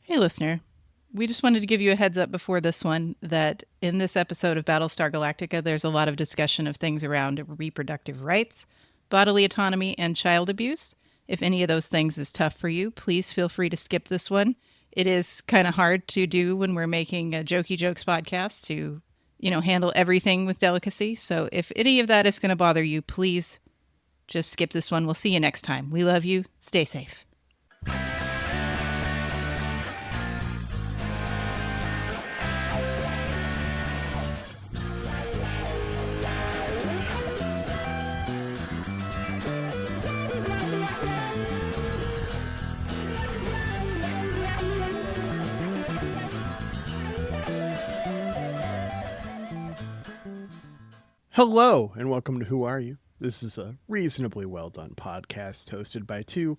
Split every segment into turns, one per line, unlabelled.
Hey, listener. We just wanted to give you a heads up before this one that in this episode of Battlestar Galactica, there's a lot of discussion of things around reproductive rights, bodily autonomy, and child abuse. If any of those things is tough for you, please feel free to skip this one. It is kind of hard to do when we're making a Jokey Jokes podcast to, handle everything with delicacy. So if any of that is going to bother you, please just skip this one. We'll see you next time. We love you. Stay safe.
Hello, and welcome to Who Are You? This is a reasonably well-done podcast hosted by two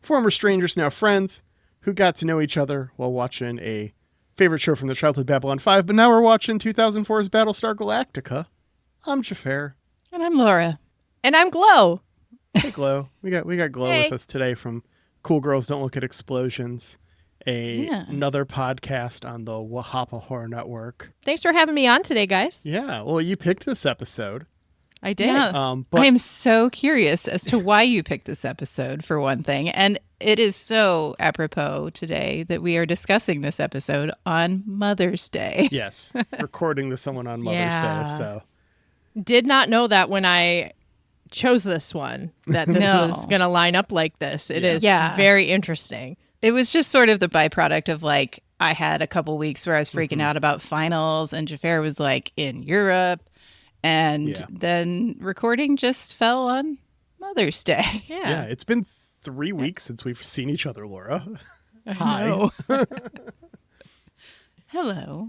former strangers, now friends, who got to know each other while watching a favorite show from their childhood, Babylon 5, but now we're watching 2004's Battlestar Galactica. I'm Xhafer.
And I'm Laura.
And I'm Glow.
Hey, Glow. We got Glow
Hey.
with us today from Cool Girls Don't Look at Explosions, another podcast on the Wahapa Horror Network.
Thanks for having me on today, guys.
Yeah, well, you picked this episode.
I did.
Yeah.
But
I am so curious as to why you picked this episode, for one thing. And it is so apropos today that we are discussing this episode on Mother's Day.
Yes, recording this someone on Mother's
Yeah.
Day, so...
Did not know that when I chose this one, that this
No.
was going to line up like this. It is
Yeah.
very interesting.
It was just sort of the byproduct of I had a couple weeks where I was freaking out about finals and Xhafer was in Europe. And then recording just fell on Mother's Day.
Yeah, it's been 3 weeks since we've seen each other, Laura.
Hi.
Hi.
Hello.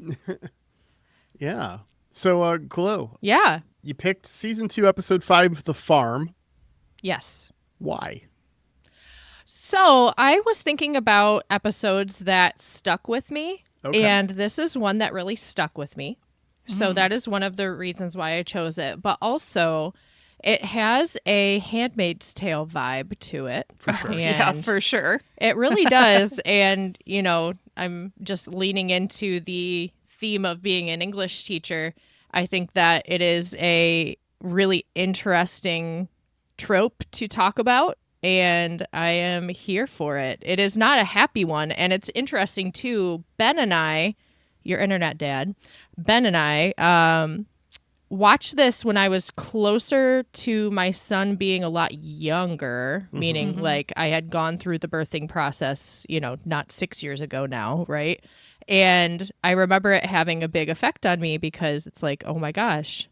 Yeah. So, Glow,
Yeah.
you picked season 2, episode 5, The Farm.
Yes.
Why?
So I was thinking about episodes that stuck with me.
Okay.
And this is one that really stuck with me. So that is one of the reasons why I chose it. But also, it has a Handmaid's Tale vibe to it.
For sure.
Yeah, for sure.
It really does. And, I'm just leaning into the theme of being an English teacher. I think that it is a really interesting trope to talk about. And I am here for it. It is not a happy one. And it's interesting, too. Ben and I, your internet dad, Ben and I watched this when I was closer to my son being a lot younger, meaning I had gone through the birthing process, not 6 years ago now, right? And I remember it having a big effect on me because it's oh my gosh,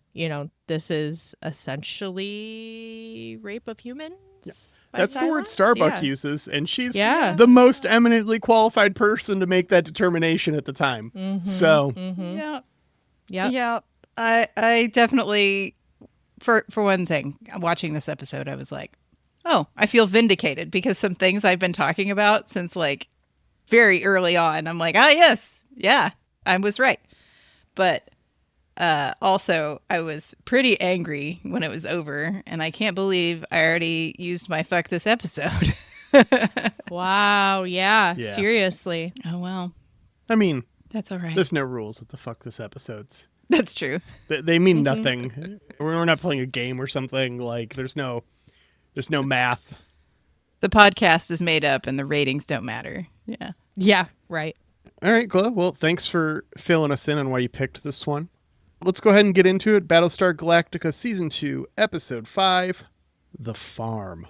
this is essentially rape of humans.
Yeah.
by
That's the word
Cylon?
Starbuck
Yeah.
uses, and she's
Yeah.
the most eminently qualified person to make that determination at the time. So,
Yeah.
Yep.
Yeah. I definitely, for one thing, watching this episode, I was like, oh, I feel vindicated because some things I've been talking about since very early on, I'm like, yes, yeah, I was right. But also, I was pretty angry when it was over, and I can't believe I already used my fuck this episode.
Wow. Yeah.
Yeah.
Seriously.
Oh, well,
I mean,
that's all right.
there's no rules with the fuck this episodes.
That's true.
They mean nothing. We're not playing a game or something. There's no math.
The podcast is made up and the ratings don't matter. Yeah.
Yeah. Right.
All right, Glow. Well, thanks for filling us in on why you picked this one. Let's go ahead and get into it. Battlestar Galactica Season 2, Episode 5, The Farm.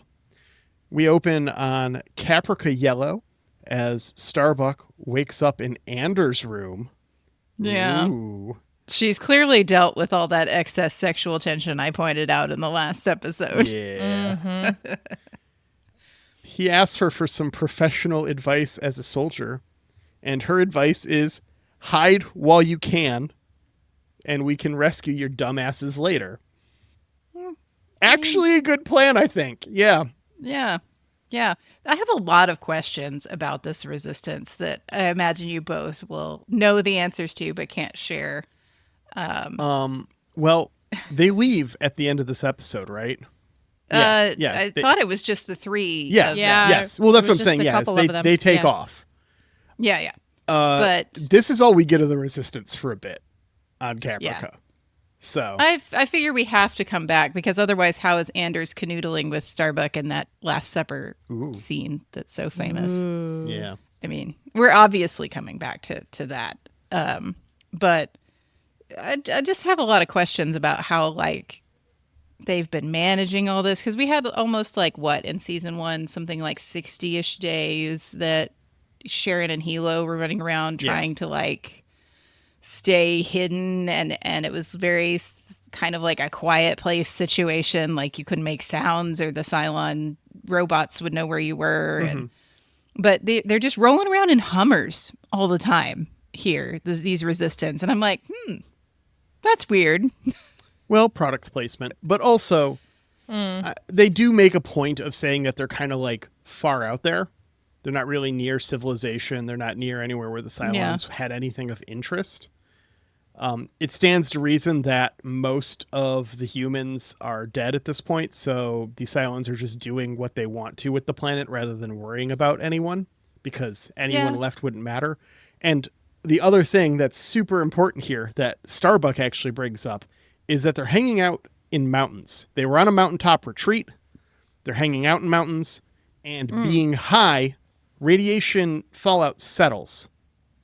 We open on Caprica Yellow as Starbuck wakes up in Anders' room.
Yeah.
Ooh.
She's clearly dealt with all that excess sexual tension I pointed out in the last episode.
Yeah. He asks her for some professional advice as a soldier, and her advice is hide while you can, and we can rescue your dumbasses later. Actually, a good plan, I think. Yeah.
Yeah. Yeah. I have a lot of questions about this resistance that I imagine you both will know the answers to but can't share.
Well, they leave at the end of this episode, right?
I thought it was just the three.
Yeah.
of
Yeah.
them.
Yes. Well, that's
It
what
was
I'm saying.
just a
Yes.
couple of them.
They take
Yeah.
off.
Yeah.
But
But
this is all we get of the Resistance for a bit on Caprica.
Yeah.
So
I figure we have to come back because otherwise, how is Anders canoodling with Starbuck in that Last Supper scene that's so famous?
Ooh.
yeah.
I mean, we're obviously coming back to that. But I just have a lot of questions about how, like, they've been managing all this. Because we had almost, like, what, in season 1, something like 60-ish days that Sharon and Hilo were running around trying to, like, stay hidden. And it was very kind of like a quiet place situation. Like, you couldn't make sounds or the Cylon robots would know where you were.
Mm-hmm.
But they're just rolling around in Hummers all the time here, these Resistance. And I'm like, that's weird.
Well, product placement. But also, they do make a point of saying that they're kind of like far out there. They're not really near civilization. They're not near anywhere where the Cylons had anything of interest. It stands to reason that most of the humans are dead at this point, so the Cylons are just doing what they want to with the planet rather than worrying about anyone, because anyone left wouldn't matter. And the other thing that's super important here that Starbuck actually brings up is that they're hanging out in mountains. They were on a mountaintop retreat. They're hanging out in mountains, and being high, radiation fallout settles,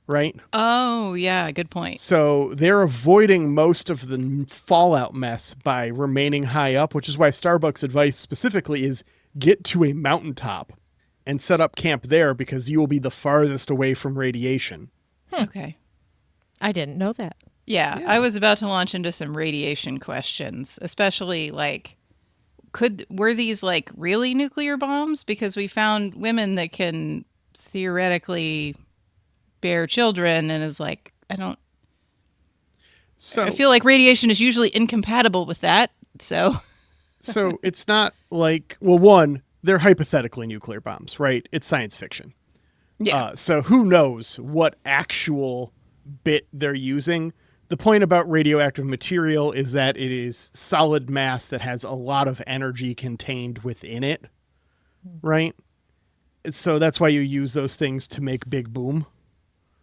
right?
Oh, yeah, good point.
So they're avoiding most of the fallout mess by remaining high up, which is why Starbucks' advice specifically is get to a mountaintop and set up camp there because you will be the farthest away from radiation.
Okay.
I didn't know that.
Yeah, I was about to launch into some radiation questions, especially like, were these like really nuclear bombs? Because we found women that can theoretically bear children, and is like, I feel like radiation is usually incompatible with that. So
it's not like, well, one, they're hypothetically nuclear bombs, right? It's science fiction.
Yeah.
So who knows what actual bit they're using. The point about radioactive material is that it is solid mass that has a lot of energy contained within it, right? So that's why you use those things to make big boom,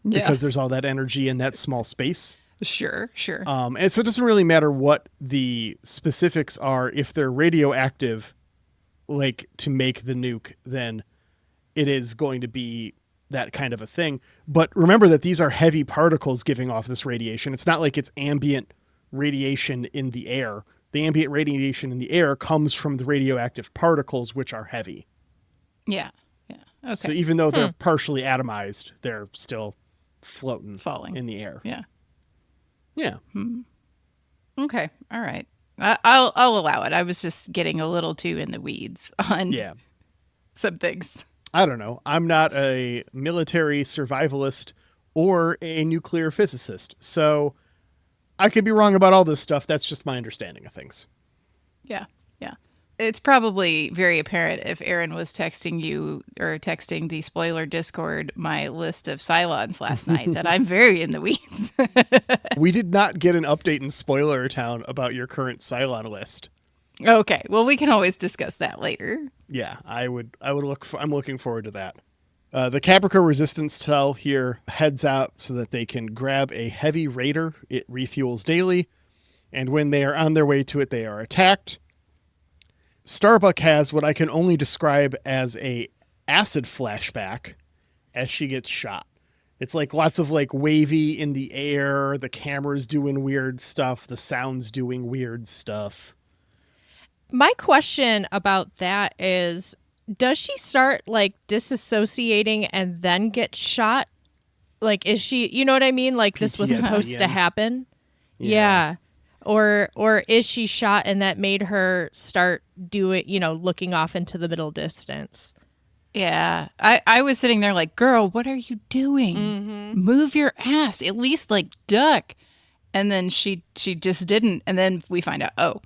because there's all that energy in that small space.
Sure.
And so it doesn't really matter what the specifics are. If they're radioactive, like to make the nuke, then it is going to be that kind of a thing. But remember that these are heavy particles giving off this radiation. It's not like it's ambient radiation in the air. The ambient radiation in the air comes from the radioactive particles, which are heavy.
Yeah. Okay.
So even though they're partially atomized, they're still falling in the air. Yeah.
Okay. All right. I'll allow it. I was just getting a little too in the weeds on some things.
I don't know. I'm not a military survivalist or a nuclear physicist, so I could be wrong about all this stuff. That's just my understanding of things.
Yeah. It's probably very apparent if Aaron was texting you or texting the spoiler Discord my list of Cylons last night that I'm very in the weeds.
We did not get an update in Spoiler Town about your current Cylon list.
Okay, well, we can always discuss that later.
Yeah, I'm looking forward to that. The Caprica Resistance cell here heads out so that they can grab a heavy raider. It refuels daily, and when they are on their way to it, they are attacked. Starbuck has what I can only describe as a acid flashback as she gets shot. It's like lots of like wavy in the air, the camera's doing weird stuff, the sound's doing weird stuff.
My question about that is, does she start like disassociating and then get shot? Like, is she, you know what I mean? Like this was supposed to happen? Yeah. Or is she shot and that made her start looking off into the middle distance?
Yeah. I was sitting there like, girl, what are you doing?
Mm-hmm.
Move your ass. At least like duck. And then she just didn't. And then we find out, oh,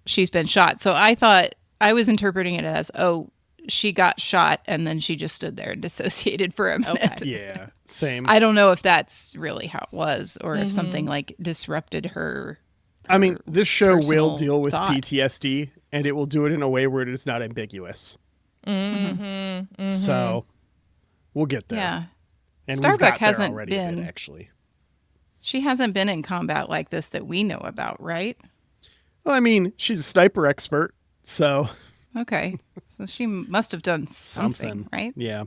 she's been shot. So I was interpreting it as, oh, she got shot and then she just stood there and dissociated for a minute.
Okay.
Yeah, same.
I don't know if that's really how it was or if something like disrupted her.
I mean, this show will
personal
deal with
thought.
PTSD, and it will do it in a way where it is not ambiguous.
Mm-hmm.
So we'll get there.
Yeah.
And
Starbuck
we've got there
hasn't
already a
been.
bit, actually.
She hasn't been in combat like this that we know about, right?
Well, I mean, she's a sniper expert, so
Okay. So she must have done something, right?
Yeah.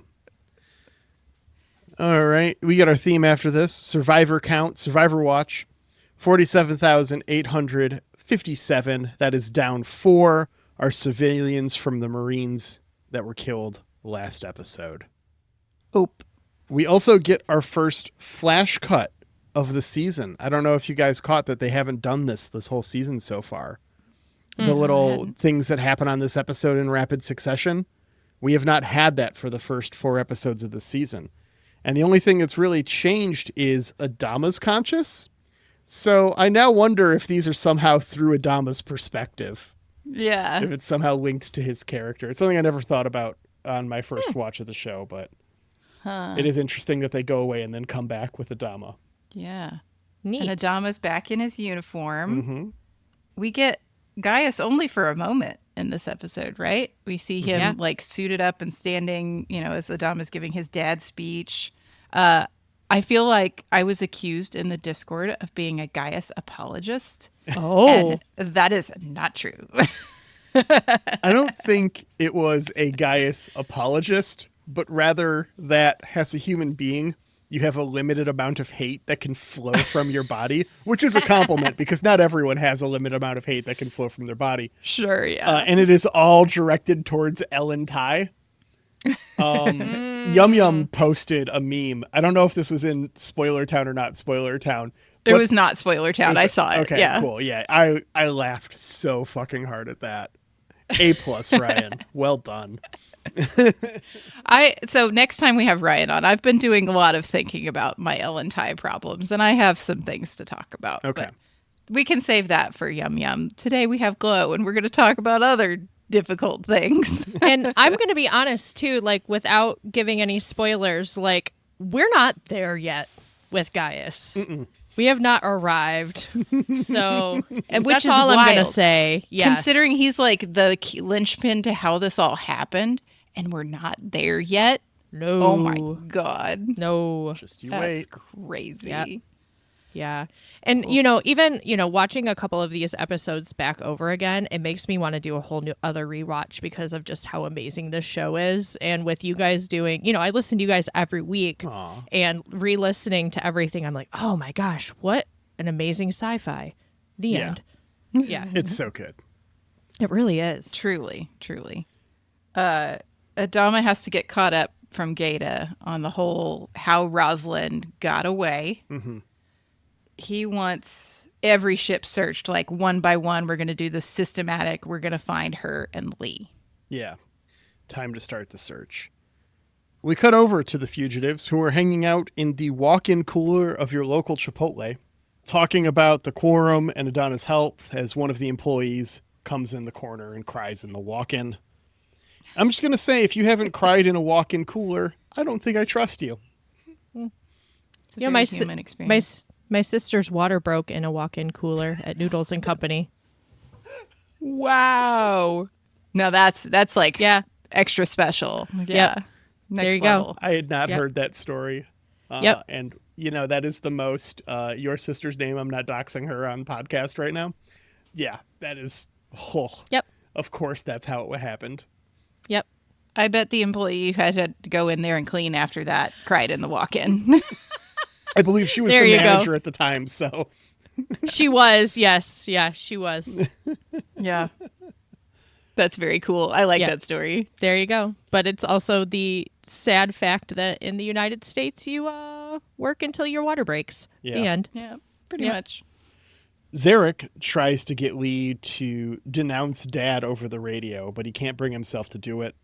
All right. We got our theme after this. Survivor count, Survivor watch, 47,857. That is down 4. Our civilians from the Marines that were killed last episode.
Oop.
We also get our first flash cut of the season. I don't know if you guys caught that they haven't done this whole season so far. The little things that happen on this episode in rapid succession, we have not had that for the first 4 episodes of the season. And the only thing that's really changed is Adama's conscious. So I now wonder if these are somehow through Adama's perspective.
Yeah.
If it's somehow linked to his character. It's something I never thought about on my first watch of the show, but it is interesting that they go away and then come back with Adama.
Yeah.
Neat.
And Adama's back in his uniform.
Mm-hmm.
We get Gaius only for a moment in this episode, right? We see him like suited up and standing, as Adama's giving his dad's speech. I feel like I was accused in the Discord of being a Gaius apologist.
Oh.
And that is not true.
I don't think it was a Gaius apologist, but rather that as a human being, you have a limited amount of hate that can flow from your body, which is a compliment because not everyone has a limited amount of hate that can flow from their body.
Sure, yeah.
And it is all directed towards Ellen Ty. Yum Yum posted a meme. I don't know if this was in Spoiler Town or not Spoiler Town.
It was not Spoiler Town. I saw it.
Okay,
yeah.
cool. Yeah, I laughed so fucking hard at that. A+, Ryan. Well done.
So next time we have Ryan on, I've been doing a lot of thinking about my Ellen Ty problems, and I have some things to talk about.
Okay.
But we can save that for Yum Yum. Today we have Glow, and we're going to talk about other difficult things.
And I'm going to be honest too, like without giving any spoilers, like we're not there yet with Gaius. We have not arrived. So,
And which
that's
is
all I'm going to
wild,
say. Yes.
Considering he's like the linchpin to how this all happened, and we're not there yet.
No.
Oh my God.
No.
Just you
That's
wait.
crazy.
Yep. Yeah. And, even, watching a couple of these episodes back over again, it makes me want to do a whole new other rewatch because of just how amazing this show is. And with you guys doing, I listen to you guys every week and re-listening to everything. I'm like, oh my gosh, what an amazing sci-fi. The end. Yeah.
It's so good.
It really is.
Truly, truly. Adama has to get caught up from Gaeta on the whole how Rosalind got away.
Mm-hmm.
He wants every ship searched, like one by one. We're going to do the systematic. We're going to find her and Lee.
Yeah. Time to start the search. We cut over to the fugitives who are hanging out in the walk-in cooler of your local Chipotle, talking about the quorum and Adana's health as one of the employees comes in the corner and cries in the walk-in. I'm just going to say, if you haven't cried in a walk-in cooler, I don't think I trust you.
It's a very human experience.
My sister's water broke in a walk-in cooler at Noodles and Company.
Wow. No, that's like extra special. Yeah. Next
There you
level.
go.
I had not heard that story. And, that is the most, your sister's name. I'm not doxing her on podcast right now. Yeah, that is,
Yep.
Of course, that's how it happened.
Yep.
I bet the employee who had to go in there and clean after that cried in the walk-in.
I believe she was
There
the
you
manager
go.
at the time, so.
She was, yes. Yeah, she was.
Yeah. That's very cool. I like that story.
There you go. But it's also the sad fact that in the United States, you work until your water breaks.
Yeah.
The end.
Yeah, pretty much.
Zarek tries to get Lee to denounce Dad over the radio, but he can't bring himself to do it.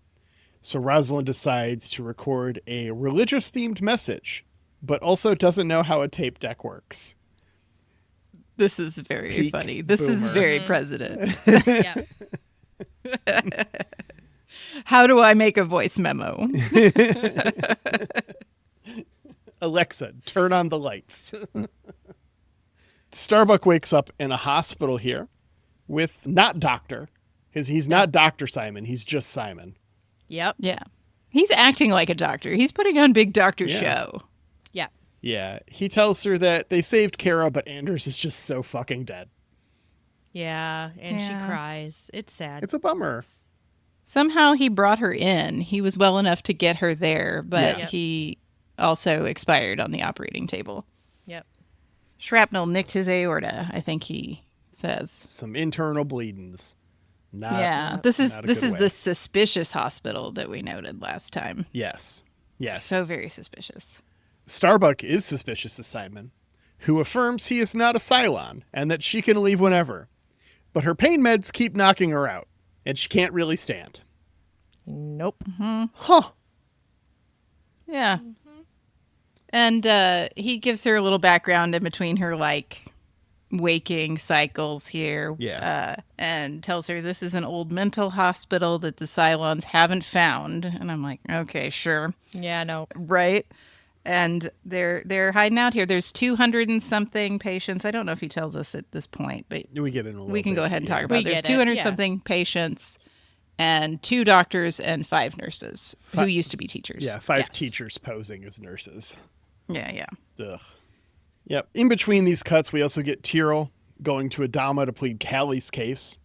So Rosalind decides to record a religious-themed message, but also doesn't know how a tape deck works.
This is very
Peak
funny. This is
boomer.
very president.
Yeah.
How do I make a voice memo?
Alexa, turn on the lights. Starbuck wakes up in a hospital here with not Doctor. He's not Dr. Simon. He's just Simon.
Yep.
Yeah. He's acting like a doctor. He's putting on big doctor show.
Yeah, he tells her that they saved Kara, but Anders is just so fucking dead.
Yeah, and she
Yeah.
cries. It's sad.
It's a bummer.
Somehow he brought her in. He was well enough to get her there, but
Yeah.
he also expired on the operating table.
Yep.
Shrapnel nicked his aorta, I think he says.
Some internal bleedings.
This is
not a good way.
the suspicious hospital that we noted last time.
Yes. Yes.
So very suspicious.
Starbuck is suspicious of Simon, who affirms he is not a Cylon and that she can leave whenever. But her pain meds keep knocking her out, and she can't really stand.
Nope.
Huh.
Yeah. And he gives her a little background in between her waking cycles here.
Yeah.
And tells her this is an old mental hospital that the Cylons haven't found. And I'm like, okay, sure.
Yeah, no.
Right. And they're hiding out here. There's 200 and something patients. I don't know if he tells us at this point, but
We get in a little
we can
bit,
go ahead and
yeah.
talk about it.
We
There's
get it,
200
yeah.
something patients and 2 doctors and 5 nurses who used to be teachers.
Yeah, 5
Yes.
teachers posing as nurses.
Yeah.
Ugh. Yep. In between these cuts, we also get Tyrell going to Adama to plead Callie's case,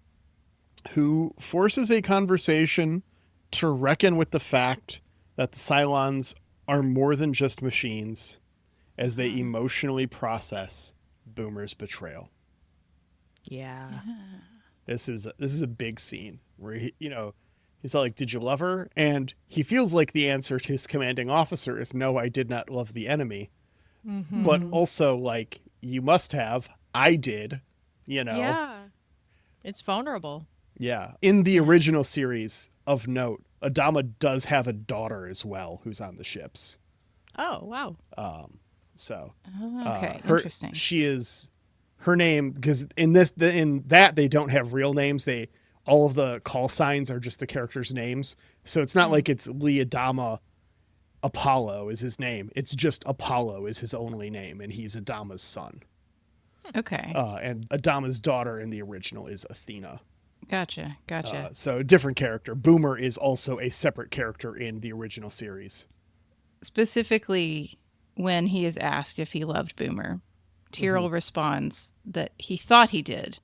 who forces a conversation to reckon with the fact that the Cylons are more than just machines as they emotionally process Boomer's betrayal.
Yeah.
This is a big scene where he's all like, "Did you love her?" And he feels like the answer to his commanding officer is, "No, I did not love the enemy."
Mm-hmm.
But also, like, you must have. I did.
Yeah. It's vulnerable.
Yeah. In the original series, of note, Adama does have a daughter as well who's on the ships.
Oh, wow.
So
Okay,
her-
interesting.
She is her name, because in that they don't have real names. All of the call signs are just the characters' names. So it's not like it's Lee Adama Apollo is his name. It's just Apollo is his only name, and he's Adama's son.
Okay.
And Adama's daughter in the original is Athena.
Gotcha.
So different character. Boomer is also a separate character in the original series.
Specifically, when he is asked if he loved Boomer, Tyrell responds that he thought he did.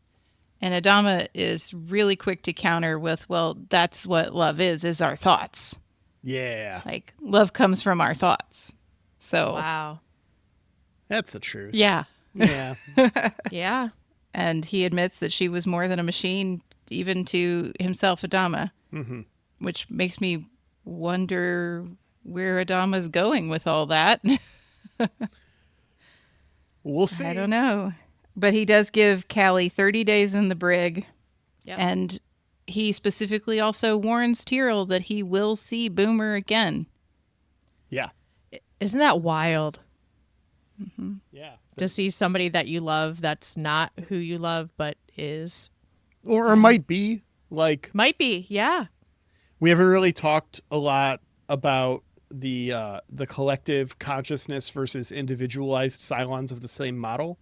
And Adama is really quick to counter with, well, that's what love is our thoughts.
Yeah.
Like, love comes from our thoughts. So,
Wow.
That's the truth.
yeah.
Yeah.
Yeah.
And he admits that she was more than a machine, even to himself, Adama, which makes me wonder where Adama's going with all that.
We'll see.
I don't know. But he does give Callie 30 days in the brig.
Yep.
And he specifically also warns Tyrell that he will see Boomer again.
Yeah.
Isn't that wild?
Yeah.
To see somebody that you love that's not who you love, but is.
Or it might be like,
Might be. Yeah.
we haven't really talked a lot about the collective consciousness versus individualized Cylons of the same model,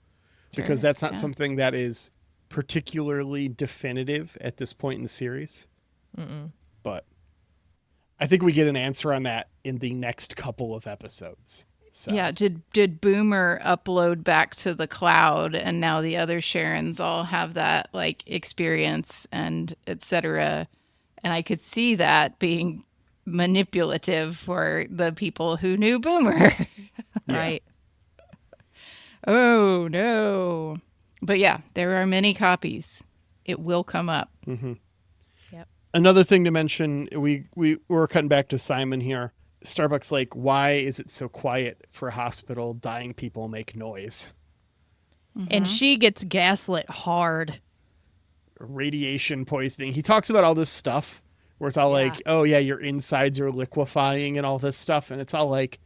because
Sure,
that's not
yeah.
something that is particularly definitive at this point in the series. But I think we get an answer on that in the next couple of episodes. So,
Yeah, did Boomer upload back to the cloud and now the other Sharons all have that like experience and etc. And I could see that being manipulative for the people who knew Boomer.
Yeah.
Right.
Oh no. But yeah, there are many copies. It will come up.
Another thing to mention, we're cutting back to Simon here. Starbuck's like, why is it so quiet for a hospital? Dying people make noise.
And she gets gaslit hard.
Radiation poisoning. He talks about all this stuff where it's all
Yeah.
like, oh yeah, your insides are liquefying and all this stuff. And it's all like,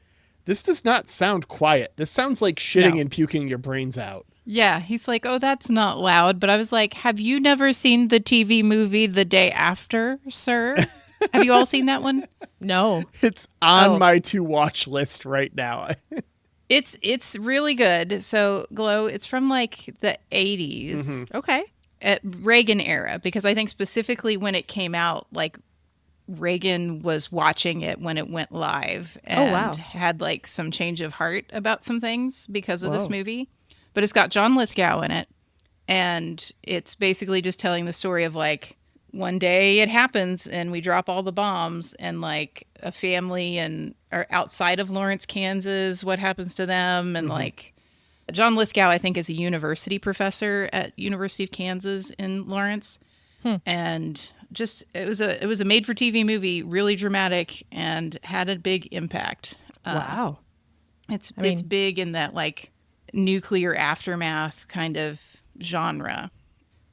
this does not sound quiet. This sounds like shitting
No.
and puking your brains out.
Yeah, he's like, oh, that's not loud. But I was like, have you never seen the TV movie The Day After, sir? Have you all seen that one?
No.
It's on
Oh.
my to watch list right now.
It's really good. So, Glow, it's from like the 80s.
Okay.
At Reagan era, because I think specifically when it came out, like Reagan was watching it when it went live
Oh,
and
wow.
had like some change of heart about some things because of this
Whoa.
movie. But it's got John Lithgow in it. And it's basically just telling the story of like one day it happens and we drop all the bombs and like a family and are outside of Lawrence, Kansas, what happens to them. And like John Lithgow, I think, is a university professor at University of Kansas in Lawrence. And just it was a made for TV movie, really dramatic and had a big impact.
Wow.
It's
mean-
big in that like nuclear aftermath kind of genre.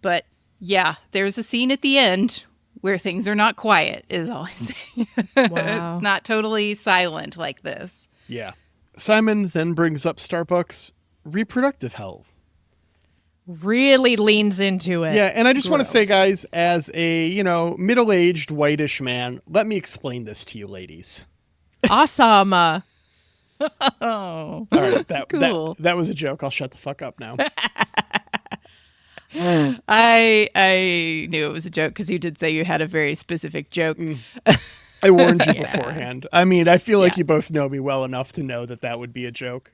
But yeah, there's a scene at the end where things are not quiet, is all I'm saying.
Wow.
It's not totally silent like this.
Yeah. Simon then brings up Starbucks' reproductive health.
Really leans into it.
Yeah, and I just want to say,
Gross.
guys, as a, middle-aged whitish man, let me explain this to you ladies.
Awesome.
Oh,
All right,
Cool.
that was a joke. I'll shut the fuck up now.
I knew it was a joke because you did say you had a very specific joke.
I warned you beforehand. I mean, I feel like
Yeah.
you both know me well enough to know that would be a joke.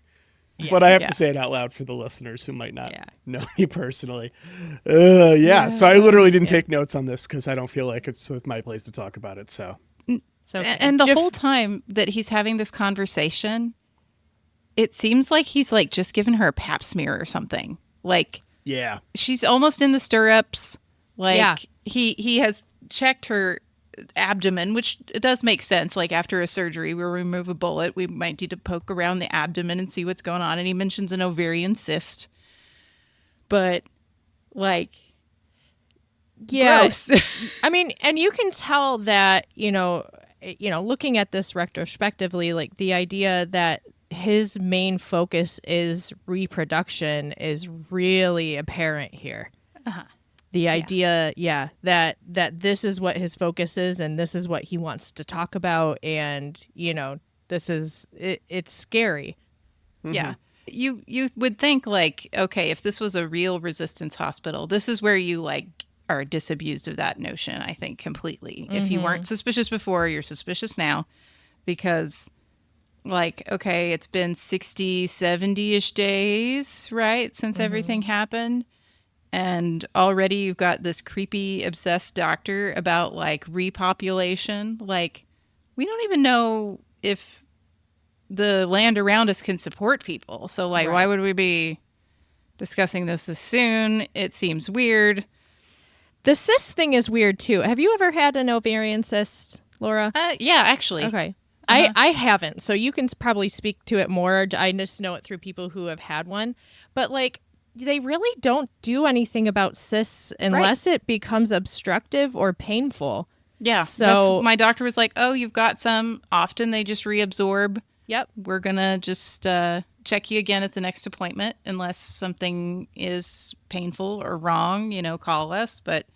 But I have to say it out loud for the listeners who might not know me personally. So I literally didn't take notes on this because I don't feel like it's my place to talk about it. So
So
And the whole time that he's having this conversation, it seems like he's like just giving her a pap smear or something. Like
yeah,
she's almost in the stirrups. Like
Yeah.
he has checked her abdomen, which it does make sense. Like after a surgery, we'll remove a bullet. We might need to poke around the abdomen and see what's going on. And he mentions an ovarian cyst. But like, gross.
I mean, and you can tell that, looking at this retrospectively, like the idea that his main focus is reproduction is really apparent here. The idea, that this is what his focus is and this is what he wants to talk about. And, this is, it's scary.
Yeah. You would think like, okay, if this was a real resistance hospital, this is where you like are disabused of that notion, I think, completely. If you weren't suspicious before, you're suspicious now because like, okay, it's been 60, 70-ish days, right, since everything happened. And already you've got this creepy, obsessed doctor about like repopulation. Like, we don't even know if the land around us can support people. So like, why would we be discussing this soon? It seems weird.
The cyst thing is weird too. Have you ever had an ovarian cyst, Laura?
Yeah, actually.
Okay. I haven't, so you can probably speak to it more. I just know it through people who have had one. But like, they really don't do anything about cysts unless it becomes obstructive or painful.
Yeah.
So
my doctor was like, oh, you've got some. Often they just reabsorb.
Yep.
We're going to just check you again at the next appointment unless something is painful or wrong, call us. But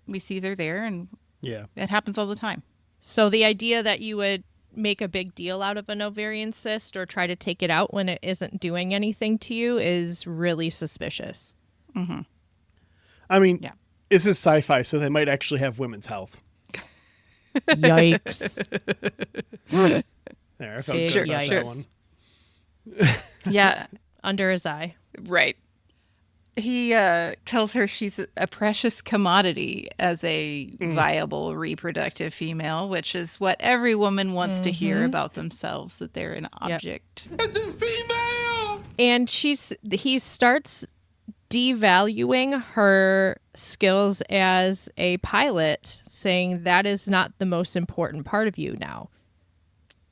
we see they're there and it happens all the time.
So the idea that you would make a big deal out of an ovarian cyst or try to take it out when it isn't doing anything to you is really suspicious.
I mean, this is sci-fi, so they might actually have women's health.
Yikes.
There, I felt
Big
good about that
yikes.
one.
Yeah.
Under his eye.
Right. He tells her she's a precious commodity as a viable reproductive female, which is what every woman wants to hear about themselves, that they're an object.
It's a female!
And he starts devaluing her skills as a pilot, saying that is not the most important part of you now.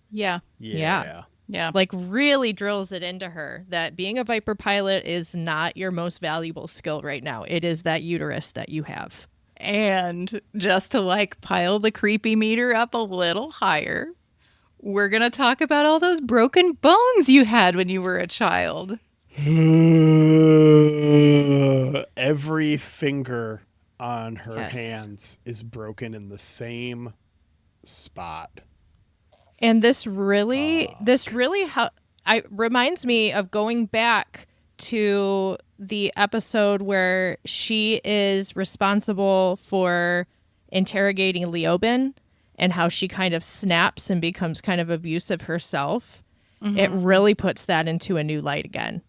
Yeah.
Yeah.
Yeah.
Like really drills it into her that being a Viper pilot is not your most valuable skill right now. It is that uterus that you have.
And just to like pile the creepy meter up a little higher, we're going to talk about all those broken bones you had when you were a child.
Every finger on her
Yes.
hands is broken in the same spot.
And this really reminds me of going back to the episode where she is responsible for interrogating Leoben and how she kind of snaps and becomes kind of abusive herself, it really puts that into a new light again.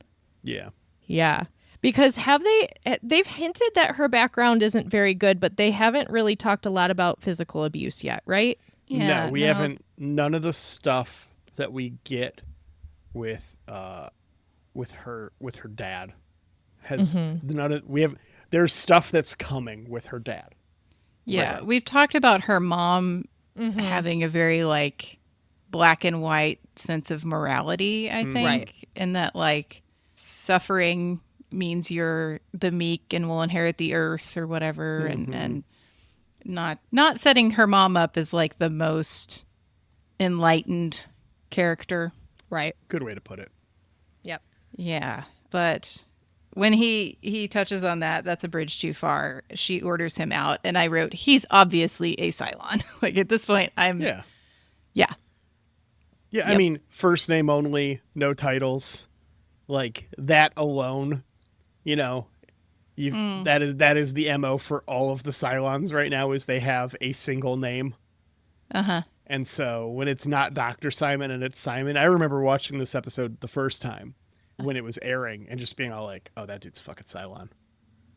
Yeah.
Yeah. Because they've hinted that her background isn't very good, but they haven't really talked a lot about physical abuse yet, right?
Yeah,
no, we haven't. None of the stuff that we get with her dad has none of. We have. There's stuff that's coming with her dad.
Yeah,
Right.
we've talked about her mom having a very like black and white sense of morality, I think.
Right.
And that like suffering means you're the meek and will inherit the earth or whatever, and not setting her mom up as like the most enlightened character.
Right.
Good way to put it.
Yep.
Yeah, but when he touches on that, that's a bridge too far. She orders him out, and I wrote, he's obviously a Cylon. Like at this point,
Yeah.
yeah.
Yeah. I
Yep.
mean, first name only, no titles, like that alone. You know, that is the MO for all of the Cylons right now. Is they have a single name. And so when it's not Dr. Simon and it's Simon, I remember watching this episode the first time when it was airing and just being all like, "Oh, that dude's fucking Cylon."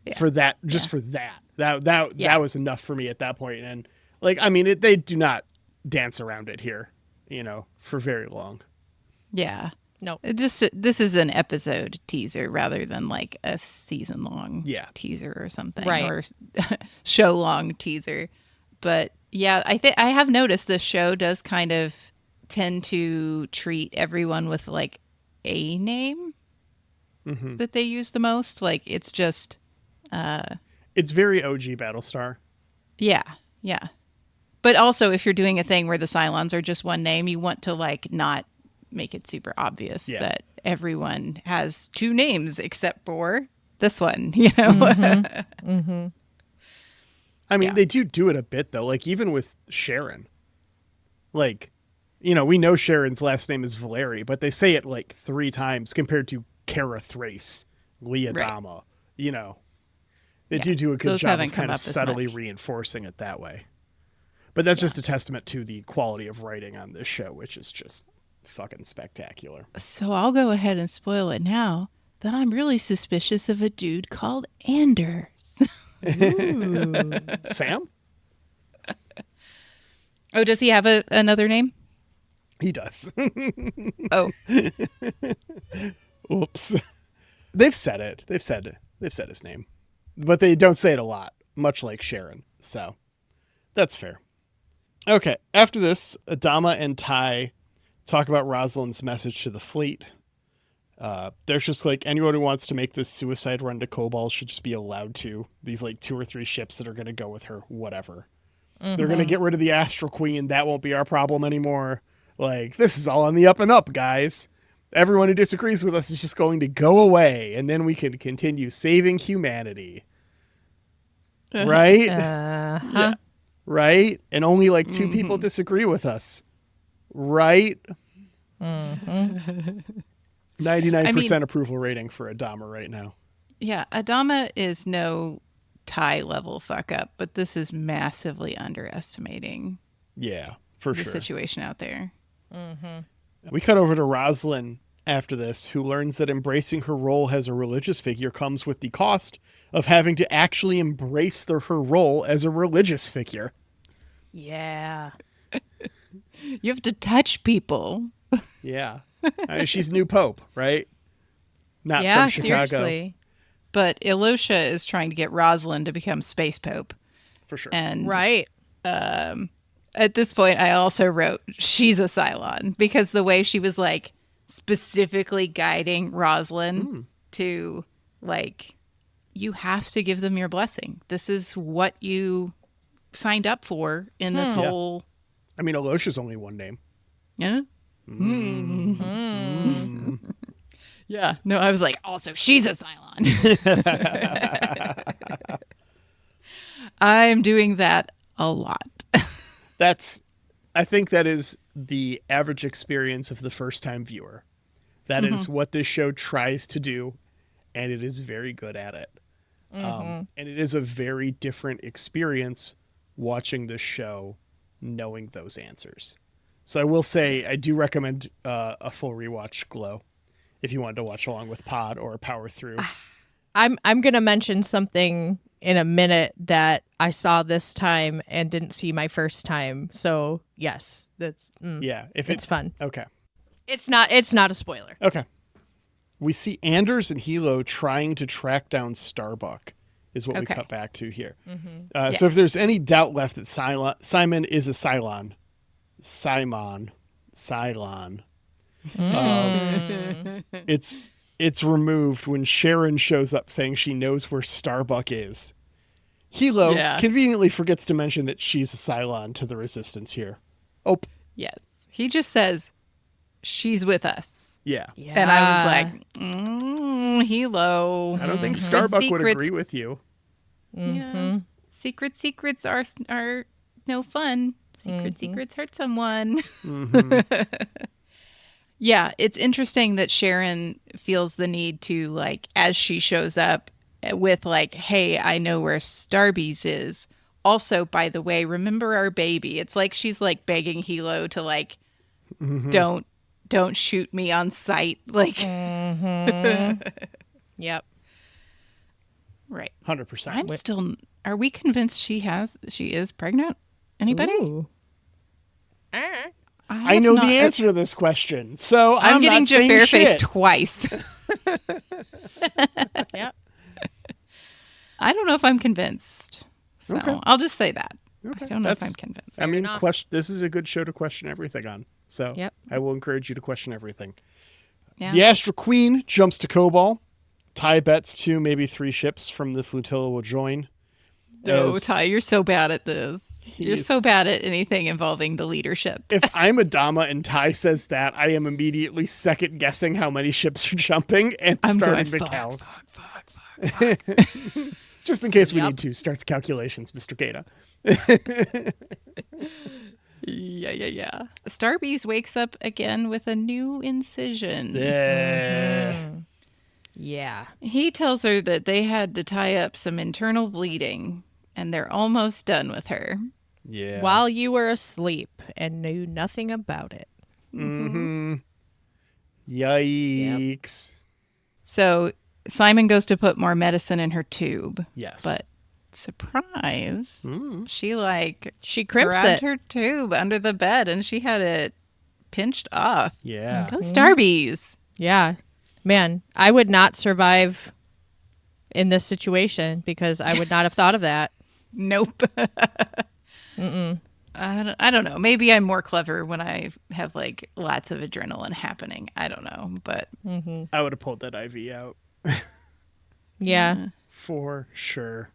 Yeah.
For that, just for that that was enough for me at that point. And like, I mean, they do not dance around it here, you know, for very long.
Yeah.
No.
This is an episode teaser rather than like a season long teaser or something,
Right.
or show long teaser. But yeah, I have noticed this show does kind of tend to treat everyone with like a name that they use the most. Like it's just
It's very OG Battlestar.
yeah. But also if you're doing a thing where the Cylons are just one name, you want to like not make it super obvious that everyone has two names except for this one, you know?
I mean, they do it a bit though. Like even with Sharon, like, you know, we know Sharon's last name is Valeri, but they say it like 3 times compared to Kara Thrace, Leah
Right.
Dama. You know, they
Yeah.
do a good
Those
job
haven't
of kind
come
of
up as
subtly
much.
reinforcing it that way. But that's just a testament to the quality of writing on this show, which is just fucking spectacular.
So I'll go ahead and spoil it now that I'm really suspicious of a dude called Anders.
Sam?
Oh, does he have another name?
He does.
Oh,
Oops. They've said it. They've said his name. But they don't say it a lot, much like Sharon. So that's fair. Okay. After this, Adama and Ty talk about Rosalind's message to the fleet. There's just like anyone who wants to make this suicide run to Cobalt should just be allowed to. These like 2 or 3 ships that are going to go with her, whatever. They're going to get rid of the Astral Queen. That won't be our problem anymore. Like, this is all on the up and up, guys. Everyone who disagrees with us is just going to go away, and then we can continue saving humanity. Right?
Uh-huh.
Right? And only like 2 people disagree with us. Right? 99% approval rating for Adama right now.
yeah. Adama is no Thai level fuck up, but this is massively underestimating
Yeah, for
the
sure.
situation out there.
We cut over to Rosalind after this, who learns that embracing her role as a religious figure comes with the cost of having to actually embrace her role as a religious figure.
Yeah.
You have to touch people.
Yeah. I mean, she's new pope, right? Not
Yeah,
from Chicago.
seriously.
But Ilosha is trying to get Rosalind to become space pope.
For sure.
And
Right.
at this point, I also wrote, she's a Cylon, because the way she was like specifically guiding Rosalind to like, you have to give them your blessing. This is what you signed up for in this
Yeah.
whole.
I mean, Alosha's only one name.
Yeah. Yeah. No, I was like, also, she's a Cylon. I'm doing that a lot.
I think that is the average experience of the first time viewer. That is what this show tries to do, and it is very good at it. And it is a very different experience watching this show knowing those answers. So I will say I do recommend a full rewatch Glow if you wanted to watch along with Pod or Power Through.
I'm going to mention something in a minute that I saw this time and didn't see my first time. So yes, that's
Yeah, if
it's fun.
Okay.
It's not a spoiler.
Okay. We see Anders and Hilo trying to track down Starbuck is what we cut back to here. So if there's any doubt left that Simon is a Cylon, it's removed when Sharon shows up saying she knows where Starbuck is. Hilo conveniently forgets to mention that she's a Cylon to the Resistance here. Oh.
Yes. He just says, she's with us.
Yeah.
And I was like, Hilo.
I don't think Starbuck would agree with you.
Yeah. Secrets are no fun. Secrets hurt someone. Yeah, it's interesting that Sharon feels the need to, like, as she shows up with, like, hey, I know where Starbucks is. Also, by the way, remember our baby. It's like she's, like, begging Hilo to, like, don't shoot me on sight. Like,
Yep.
Right.
100%.
Are we convinced she is pregnant? Anybody?
Ooh.
I know the answer to this question, so I'm
getting
not saying
Xhafer face
shit.
twice.
Yep.
I don't know if I'm convinced. So I'll just say that.
Okay.
I don't know if I'm convinced.
I mean,
enough.
this is a good show to question everything on. So I will encourage you to question everything.
Yeah.
The Astral Queen jumps to Kobol. Ty bets 2, maybe 3 ships from the flotilla will join.
Oh, Ty, you're so bad at this. You're so bad at anything involving the leadership.
If I'm Adama and Ty says that, I am immediately second guessing how many ships are jumping and starting to count.
Fuck.
Just in case we need to start the calculations, Mr. Gata.
Yeah. Starbucks wakes up again with a new incision.
Yeah.
He tells her that they had to tie up some internal bleeding and they're almost done with her.
Yeah.
While you were asleep and knew nothing about it.
Yikes.
So Simon goes to put more medicine in her tube.
Yes.
But surprise, she
crimps
grabbed
it.
her tube under the bed and she had it pinched off.
Yeah.
Go Starbucks.
Yeah. Man, I would not survive in this situation because I would not have thought of that.
Nope. I don't know. Maybe I'm more clever when I have like lots of adrenaline happening. I don't know, but
I would have pulled that IV out.
Yeah.
For sure.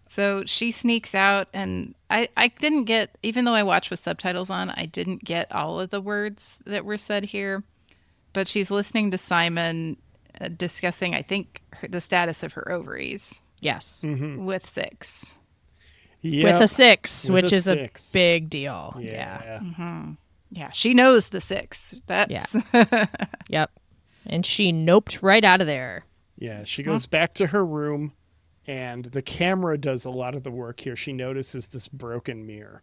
So she sneaks out, and I didn't get, even though I watched with subtitles on, I didn't get all of the words that were said here. But she's listening to Simon discussing, I think, the status of her ovaries
Yes.
with 6.
With a 6, which is
6.
a big deal.
Yeah.
Yeah, she knows the 6. That's
Yep. And she noped right out of there.
Yeah, she goes back to her room, and the camera does a lot of the work here. She notices this broken mirror.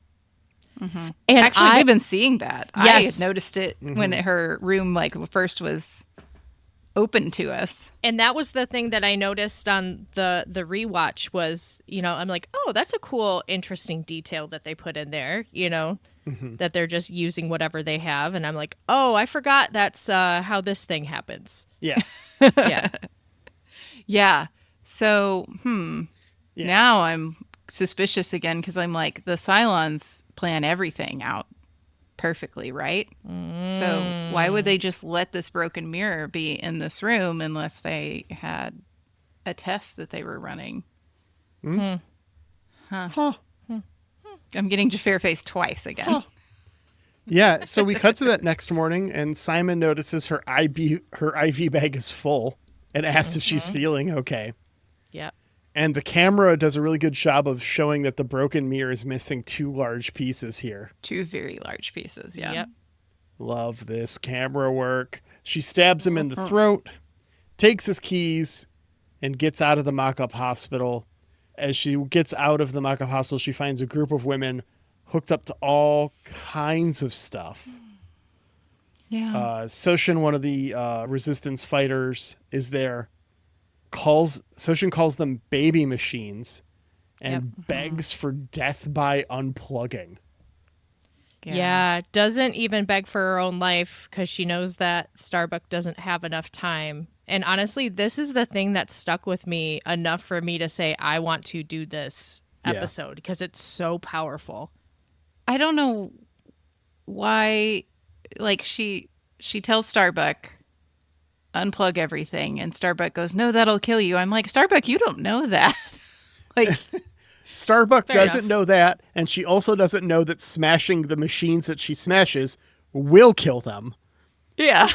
And
actually, we've been seeing that. I
Yes.
had noticed it when her room first was open to us.
And that was the thing that I noticed on the rewatch was, I'm like, oh, that's a cool, interesting detail that they put in there, that they're just using whatever they have. And I'm like, oh, I forgot that's how this thing happens.
Yeah.
Yeah.
Yeah. So,
Yeah.
now I'm suspicious again because I'm like, the Cylons plan everything out perfectly, right? So why would they just let this broken mirror be in this room unless they had a test that they were running? I'm getting Xhafer face twice again.
Yeah, so we cut to that next morning, and Simon notices her IV bag is full and asks if she's feeling okay.
Yep.
And the camera does a really good job of showing that the broken mirror is missing 2 large pieces here.
2 very large pieces, yeah.
Yep.
Love this camera work. She stabs him in the throat, takes his keys, and gets out of the mock-up hospital. As she gets out of the mock-up hospital, she finds a group of women hooked up to all kinds of stuff.
Yeah.
Soshin, one of the resistance fighters, is there. Soshin calls them baby machines and begs for death by unplugging.
Yeah, doesn't even beg for her own life because she knows that Starbuck doesn't have enough time. And honestly, this is the thing that stuck with me enough for me to say I want to do this episode because it's so powerful.
I don't know why, like, she tells Starbuck, unplug everything, and Starbuck goes, no, that'll kill you. I'm like, Starbuck, you don't know that. Like,
Starbuck
Fair
doesn't
enough.
know that, and she also doesn't know that smashing the machines that she smashes will kill them.
yeah.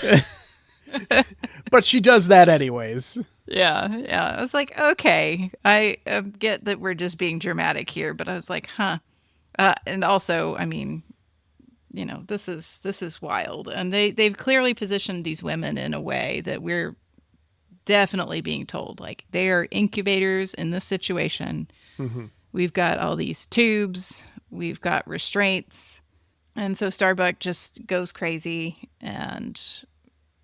But she does that anyways.
Yeah. I was like, okay, I get that we're just being dramatic here, but I was like, huh. And also, I mean, you know, this is wild, and they've clearly positioned these women in a way that we're definitely being told like they are incubators in this situation.
Mm-hmm.
We've got all these tubes, we've got restraints, and so Starbuck just goes crazy and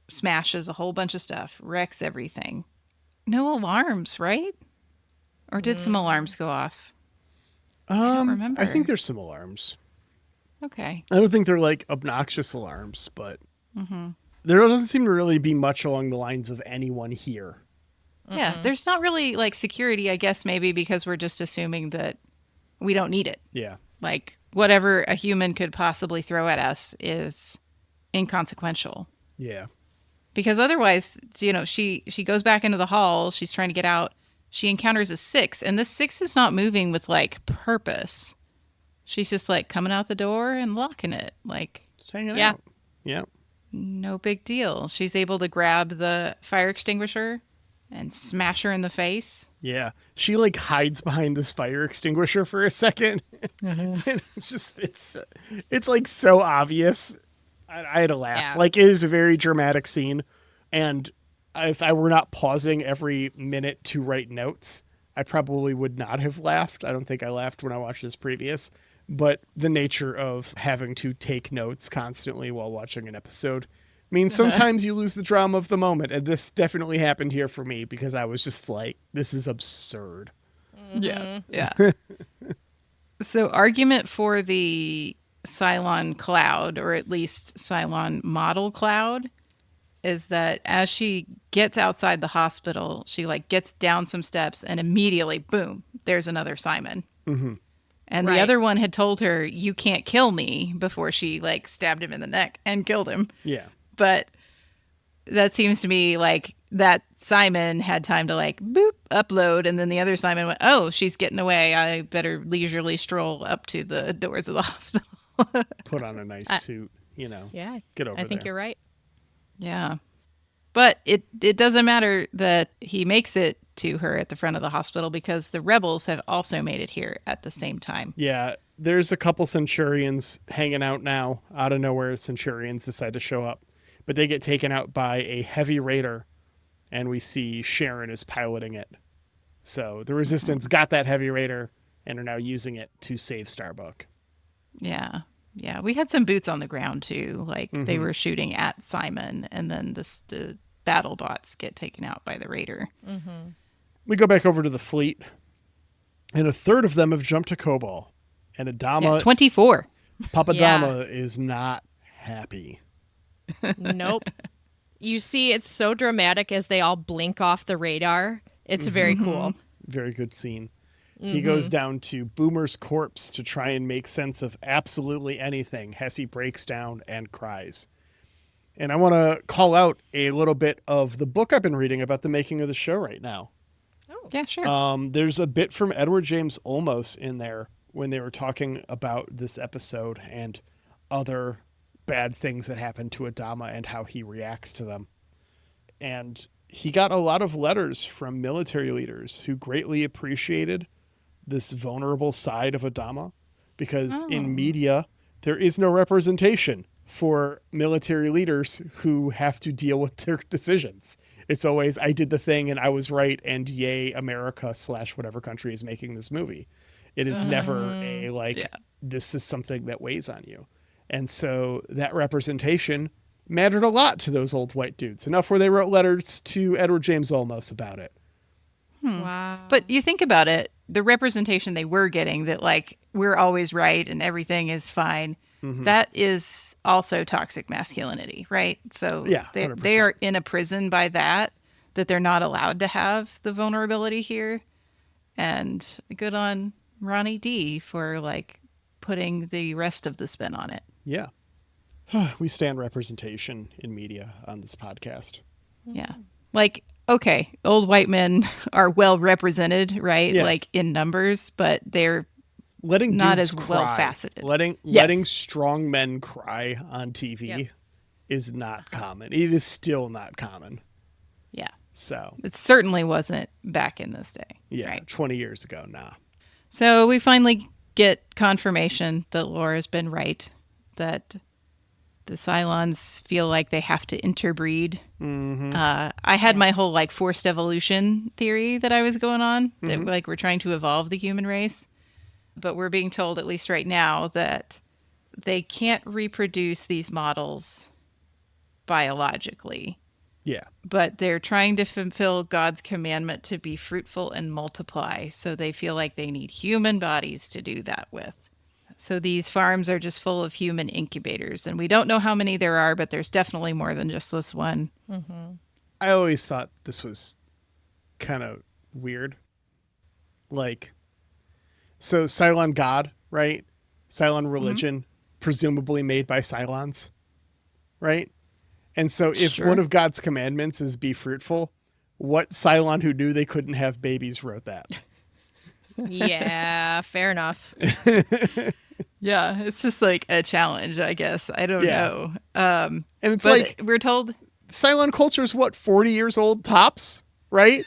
smashes a whole bunch of stuff, wrecks everything. No alarms, right? Or did some alarms go off? I don't remember.
I think there's some alarms.
Okay.
I don't think they're like obnoxious alarms, but there doesn't seem to really be much along the lines of anyone here.
Yeah, there's not really like security, I guess, maybe because we're just assuming that we don't need it.
Yeah.
Like whatever a human could possibly throw at us is inconsequential.
Yeah.
Because otherwise, you know, she goes back into the hall, she's trying to get out. She encounters a 6, and this 6 is not moving with like purpose. She's just like coming out the door and locking it. Like,
Just hanging
Yeah.
out. Yeah.
no big deal. She's able to grab the fire extinguisher and smash her in the face.
Yeah. She like hides behind this fire extinguisher for a second. And it's just it's like so obvious. I had to laugh.
Yeah.
Like it is a very dramatic scene, and if I were not pausing every minute to write notes, I probably would not have laughed. I don't think I laughed when I watched this previous, but the nature of having to take notes constantly while watching an episode means sometimes you lose the drama of the moment, and this definitely happened here for me because I was just like, this is absurd.
Yeah. So argument for the Cylon cloud, or at least Cylon model cloud, is that as she gets outside the hospital, she like gets down some steps and immediately, boom, there's another Simon.
Mm-hmm.
And
Right.
the other one had told her, you can't kill me, before she like stabbed him in the neck and killed him.
Yeah.
But that seems to me like that Simon had time to like boop upload, and then the other Simon went, oh, she's getting away, I better leisurely stroll up to the doors of the hospital.
Put on a nice suit, you know.
Yeah,
Get over
I think
there.
you're right.
Yeah. But it doesn't matter that he makes it to her at the front of the hospital, because the rebels have also made it here at the same time.
Yeah, there's a couple Centurions hanging out now. Out of nowhere, Centurions decide to show up. But they get taken out by a heavy raider, and we see Sharon is piloting it. So the Resistance got that heavy raider and are now using it to save Starbuck.
Yeah. Yeah. We had some boots on the ground too. Like they were shooting at Simon, and then the battle bots get taken out by the raider.
We go back over to the fleet, and a third of them have jumped to Kobol. And Adama,
Yeah, 24.
Papa
Yeah.
Dama is not happy.
Nope. You see, it's so dramatic as they all blink off the radar. It's very cool.
Very good scene. He goes down to Boomer's corpse to try and make sense of absolutely anything. Hesse breaks down and cries. And I want to call out a little bit of the book I've been reading about the making of the show right now.
Yeah, sure.
There's a bit from Edward James Olmos in there when they were talking about this episode and other bad things that happen to Adama and how he reacts to them. And he got a lot of letters from military leaders who greatly appreciated this vulnerable side of Adama, because in media, there is no representation for military leaders who have to deal with their decisions. It's always, I did the thing and I was right, and yay, America / whatever country is making this movie. It is never a this is something that weighs on you. And so that representation mattered a lot to those old white dudes, enough where they wrote letters to Edward James Olmos about it.
Wow.
But you think about it, the representation they were getting that like we're always right and everything is fine. That is also toxic masculinity, right? So
Yeah,
they
100%.
are in a prison by that they're not allowed to have the vulnerability here. And good on Ronnie D for like putting the rest of the spin on it.
Yeah. We stand representation in media on this podcast.
Yeah. Like, okay, old white men are well represented, right?
Yeah.
Like in numbers, but they're
Letting
not
dudes
as
cry,
well-faceted.
letting strong men cry on TV
Yep.
is not common. It is still not common.
yeah.
So,
It certainly wasn't back in this day.
yeah,
Right.
20 years ago, nah.
So we finally get confirmation that Laura's been right, that the Cylons feel like they have to interbreed. I had my whole like forced evolution theory that I was going on, that like we're trying to evolve the human race. But we're being told, at least right now, that they can't reproduce these models biologically.
Yeah.
But they're trying to fulfill God's commandment to be fruitful and multiply. So they feel like they need human bodies to do that with. So these farms are just full of human incubators. And we don't know how many there are, but there's definitely more than just this one.
I always thought this was kind of weird. Like, so Cylon God, right? Cylon religion, presumably made by Cylons, right? And so if
Sure.
one of God's commandments is be fruitful, what Cylon who knew they couldn't have babies wrote that?
Yeah, fair enough.
Yeah, it's just like a challenge, I guess. I don't
Yeah.
know.
And it's
But
like,
we're told,
Cylon culture is what, 40 years old tops, right?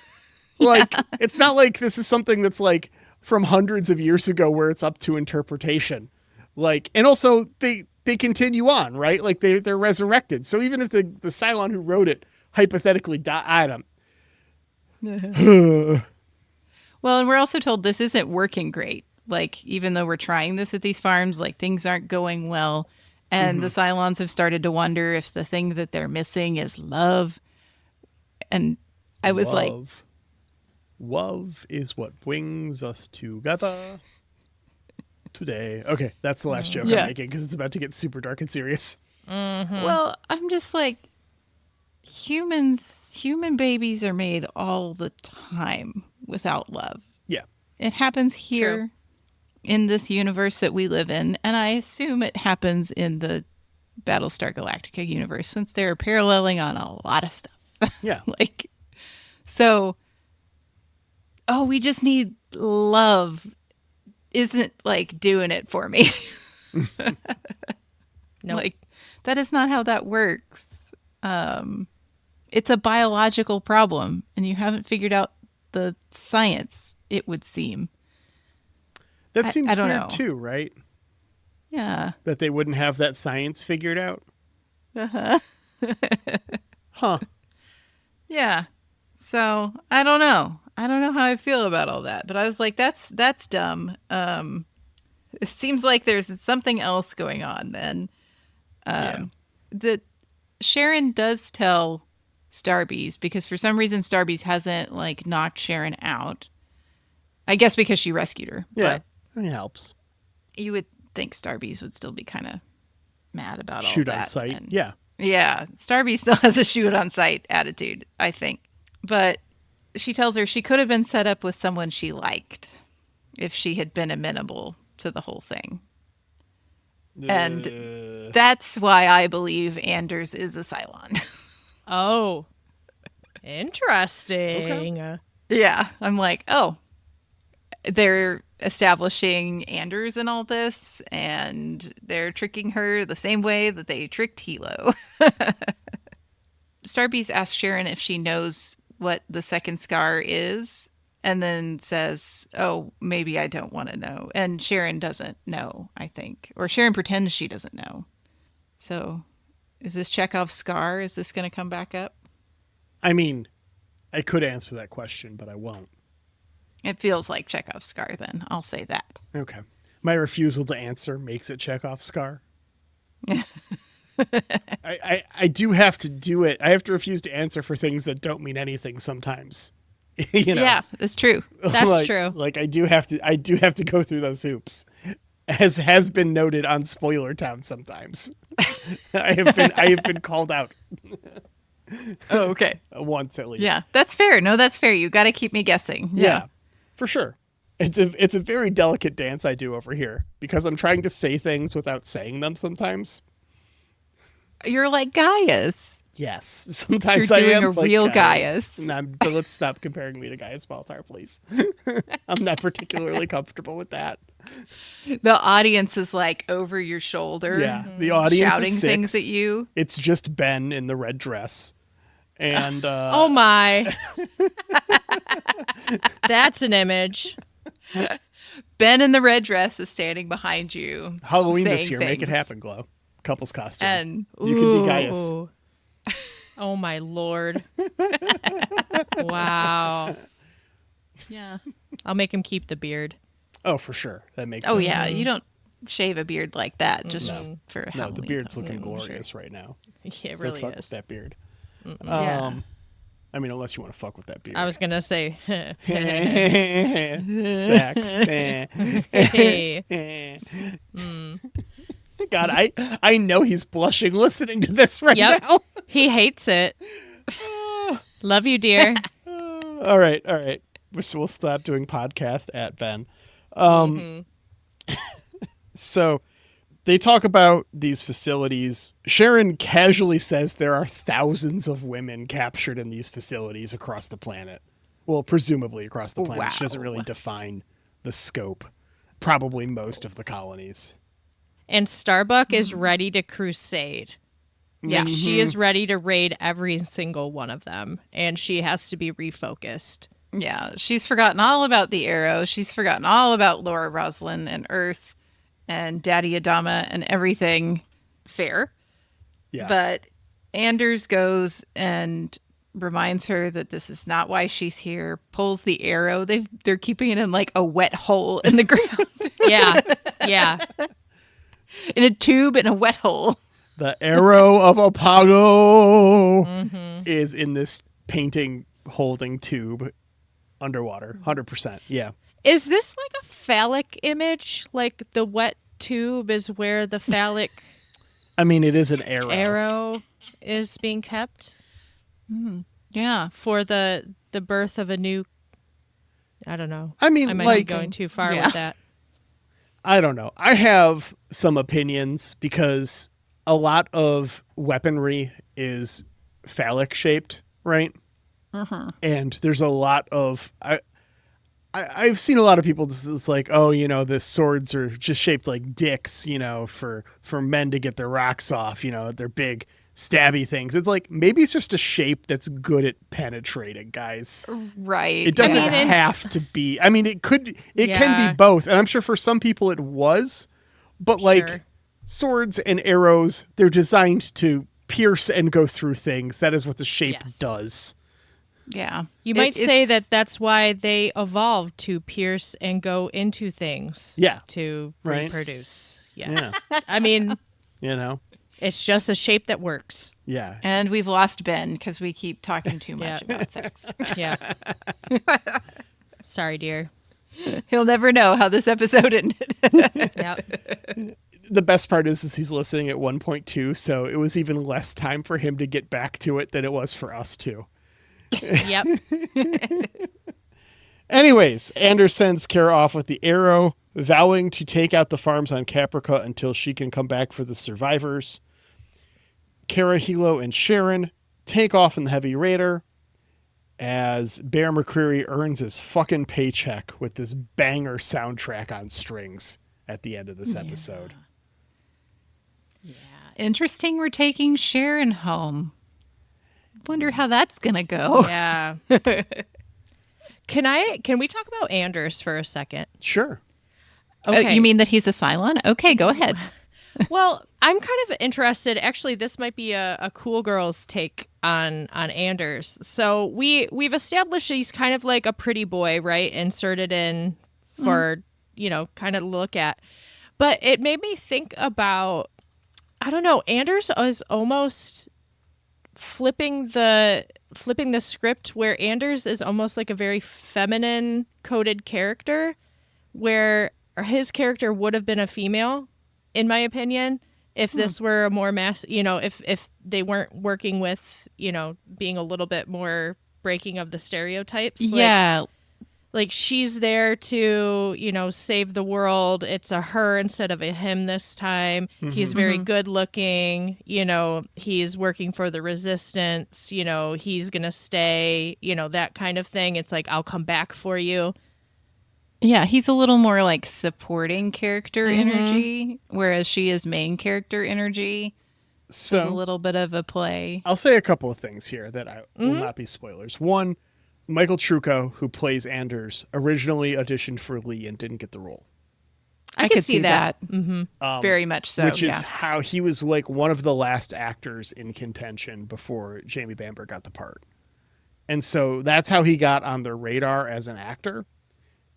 Like, it's not like this is something that's like from hundreds of years ago where it's up to interpretation. Like, and also they continue on, right? Like they're resurrected. So even if the Cylon who wrote it hypothetically died, I don't.
well, and we're also told this isn't working great. Like, even though we're trying this at these farms, like things aren't going well. And the Cylons have started to wonder if the thing that they're missing is love. And I was like,
love is what brings us together today. Okay, that's the last joke
Yeah.
I'm making because it's about to get super dark and serious.
well, I'm just like, human babies are made all the time without love.
Yeah.
It happens here in this universe that we live in, and I assume it happens in the Battlestar Galactica universe since they're paralleling on a lot of stuff.
Yeah.
Like, so, oh, we just need love isn't like doing it for me.
Nope.
Like, that is not how that works. It's a biological problem, and you haven't figured out the science, it would seem.
That seems
I don't
weird
know.
too, right?
Yeah.
That they wouldn't have that science figured out.
Uh-huh.
Huh.
Yeah. So I don't know. I don't know how I feel about all that, but I was like, that's dumb. It seems like there's something else going on then. That Sharon does tell Starbees, because for some reason Starbees hasn't like knocked Sharon out. I guess because she rescued her.
Yeah.
But
It helps.
you would think Starbees would still be kind of mad about all
Shoot
that.
on sight.
and-
Yeah.
Yeah, Starbees still has a shoot on sight attitude, I think. But she tells her she could have been set up with someone she liked if she had been amenable to the whole thing. And that's why I believe Anders is a Cylon.
Oh, interesting.
Yeah, I'm like, oh, they're establishing Anders in all this, and they're tricking her the same way that they tricked Hilo. Starbees asks Sharon if she knows what the second scar is, and then says, oh, maybe I don't want to know. And Sharon doesn't know, I think. Or Sharon pretends she doesn't know. So is this Chekhov's scar? Is this going to come back up?
I mean, I could answer that question, but I won't.
It feels like Chekhov's scar then. I'll say that.
Okay. My refusal to answer makes it Chekhov's scar. I do have to do it. I have to refuse to answer for things that don't mean anything sometimes. You know?
Yeah, that's true.
That's true.
Like I do have to go through those hoops. As has been noted on Spoiler Town sometimes. I have been called out.
Oh, okay.
Once at least.
Yeah, that's fair. No, that's fair. You got to keep me guessing.
Yeah, for sure. It's a very delicate dance I do over here because I'm trying to say things without saying them sometimes.
You're like Gaius.
Yes, sometimes
You're doing
I am
a
like
real Gaius.
But let's stop comparing me to Gaius Baltar, please. I'm not particularly comfortable with that.
The audience is like over your shoulder.
Yeah, the audience
shouting
is
things at you.
It's just Ben in the red dress. And
oh my. That's an image.
Ben in the red dress is standing behind you.
Halloween this
saying
year, make it
things.
happen, Glow. Couples costume.
And
you can be Gaius.
Ooh. Oh my lord. Wow.
yeah.
I'll make him keep the beard.
Oh, for sure. That makes
Oh
sense.
yeah, you don't shave a beard like that just
No.
for
No,
Halloween
the beard's
costume,
looking
sure.
glorious right now.
Yeah, it
Don't
really
fuck with
is.
that beard.
Yeah.
I mean, unless you want to fuck with that beard.
I was gonna say
Sex.
hey.
God, I know he's blushing listening to this right
Yep.
now.
He hates it. Love you, dear.
All right. We'll stop doing podcast at Ben. So they talk about these facilities. Sharon casually says there are thousands of women captured in these facilities across the planet. Well, presumably across the planet. She doesn't really define the scope. Probably most of the colonies.
And Starbuck is ready to crusade. Yeah, she is ready to raid every single one of them, and she has to be refocused.
Yeah, she's forgotten all about the Arrow. She's forgotten all about Laura Roslin and Earth and Daddy Adama and everything. Fair.
Yeah.
But Anders goes and reminds her that this is not why she's here, pulls the arrow. They're keeping it in like a wet hole in the ground.
Yeah.
In a tube in a wet hole.
The arrow of Apollo is in this painting holding tube underwater. 100%. Yeah.
Is this like a phallic image? Like the wet tube is where the phallic
I mean, it is an arrow.
arrow is being kept
Yeah.
for the birth of a new. I don't know.
I mean,
I might be
like,
going too far
yeah.
with that.
I don't know. I have some opinions because a lot of weaponry is phallic shaped, right? And there's a lot of I've seen a lot of people. It's like, oh, the swords are just shaped like dicks, for men to get their rocks off. They're big stabby things. It's like maybe it's just a shape that's good at penetrating, guys.
Right.
It doesn't
Yeah.
have to be. I mean, it can
Yeah.
be both, and I'm sure for some people it was. But like
Sure.
swords and arrows, they're designed to pierce and go through things. That is what the shape
Yes.
does.
Yeah.
You might say
it's-
that that's why they evolved to pierce and go into things.
Yeah.
To
Right.
reproduce. Yes. I mean, it's just a shape that works.
Yeah.
And we've lost Ben because we keep talking too much
Yeah.
about sex.
Yeah. Sorry, dear.
He'll never know how this episode ended.
Yep.
The best part is he's listening at 1.2, so it was even less time for him to get back to it than it was for us to.
Yep.
Anyways, Anders sends Kara off with the arrow, vowing to take out the farms on Caprica until she can come back for the survivors. Kara, Hilo, and Sharon take off in the Heavy Raider as Bear McCreary earns his fucking paycheck with this banger soundtrack on strings at the end of this episode.
Interesting. We're taking Sharon home. Wonder how that's gonna go.
Yeah. Can we talk about Anders for a second?
Sure.
Okay.
You mean that he's a Cylon? Okay, go ahead.
Well, I'm kind of interested. Actually, this might be a cool girl's take on Anders. So we've established he's kind of like a pretty boy, right? Inserted in for kind of look at. But it made me think about, I don't know, Anders is almost flipping the script, where Anders is almost like a very feminine coded character, where his character would have been a female, in my opinion, if this were a more if they weren't working with, being a little bit more breaking of the stereotypes.
Yeah.
Like she's there to, save the world. It's a her instead of a him this time. He's very good looking. He's working for the resistance. He's going to stay, that kind of thing. It's like, I'll come back for you.
Yeah, he's a little more like supporting character energy, whereas she is main character energy. So a little bit of a play.
I'll say a couple of things here that will not be spoilers. One, Michael Trucco, who plays Anders, originally auditioned for Lee and didn't get the role.
I could see that.
Very much so.
Which is how he was like one of the last actors in contention before Jamie Bamber got the part. And so that's how he got on their radar as an actor.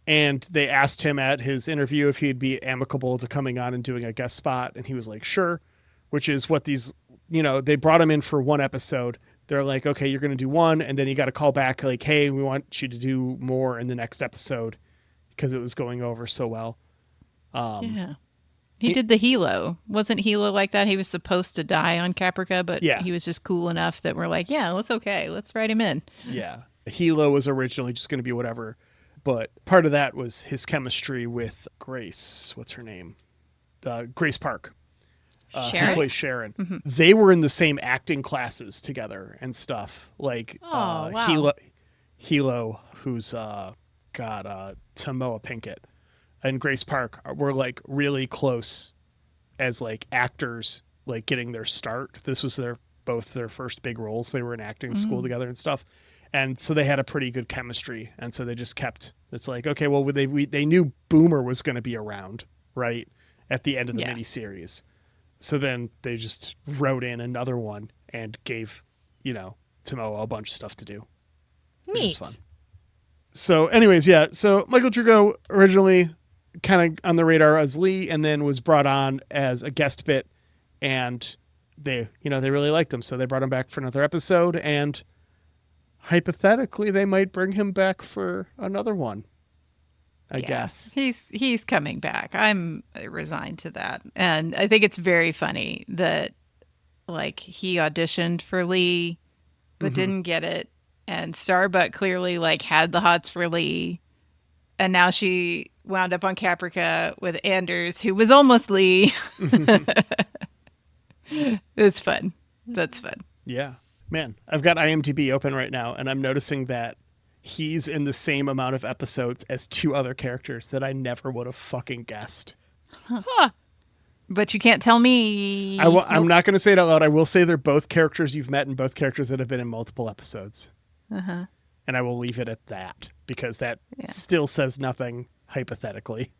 And they asked him at his interview if he'd be amicable to coming on and doing a guest spot. And he was like, sure, which is what these, they brought him in for one episode. They're like, okay, you're going to do one. And then you got to call back like, hey, we want you to do more in the next episode because it was going over so well.
Yeah. He did the Hilo. Wasn't Hilo like that? He was supposed to die on Caprica, but he was just cool enough that we're like, yeah, that's okay. Let's write him in.
Yeah. Hilo was originally just going to be whatever. But part of that was his chemistry with Grace. What's her name? Grace Park.
Sharon?
Who plays Sharon. They were in the same acting classes together and stuff. Like
wow.
Hilo, who's got Tamoa Pinkett, and Grace Park were like really close as like actors, like getting their start. This was both their first big roles. They were in acting school together and stuff. And so they had a pretty good chemistry. And so they just kept, it's like, okay, well, they knew Boomer was going to be around, right, at the end of the miniseries. So then they just wrote in another one and gave, Tamoa a bunch of stuff to do.
Neat.
It was fun. So anyways, yeah. So Michael Trucco originally kind of on the radar as Lee and then was brought on as a guest bit. And they really liked him. So they brought him back for another episode. And hypothetically, they might bring him back for another one. I guess
he's coming back. I'm resigned to that, and I think it's very funny that like he auditioned for Lee, but didn't get it, and Starbuck clearly like had the hots for Lee, and now she wound up on Caprica with Anders, who was almost Lee. It's fun. That's fun.
Yeah, man, I've got IMDb open right now, and I'm noticing that he's in the same amount of episodes as two other characters that I never would have fucking guessed.
Huh.
But you can't tell me.
I'm not going to say it out loud. I will say they're both characters you've met and both characters that have been in multiple episodes. And I will leave it at that because that still says nothing hypothetically.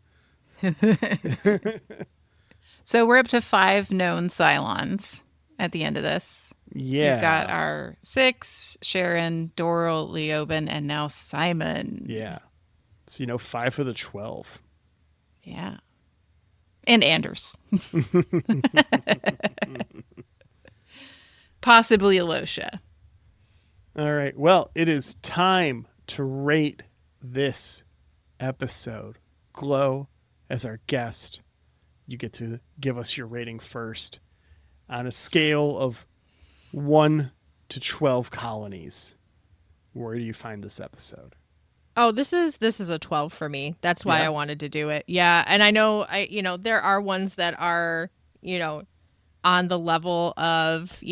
So we're up to 5 known Cylons at the end of this.
Yeah.
We've got our 6, Sharon, Doral, Leoben, and now Simon.
Yeah. So, 5 of the 12.
Yeah. And Anders. Possibly Alosha.
All right. Well, it is time to rate this episode. Glow, as our guest, you get to give us your rating first. On a scale of 1 to 12 colonies, where do you find this episode?
Oh, this is a 12 for me. That's why I wanted to do it. Yeah, and I know there are ones that are, on the level of,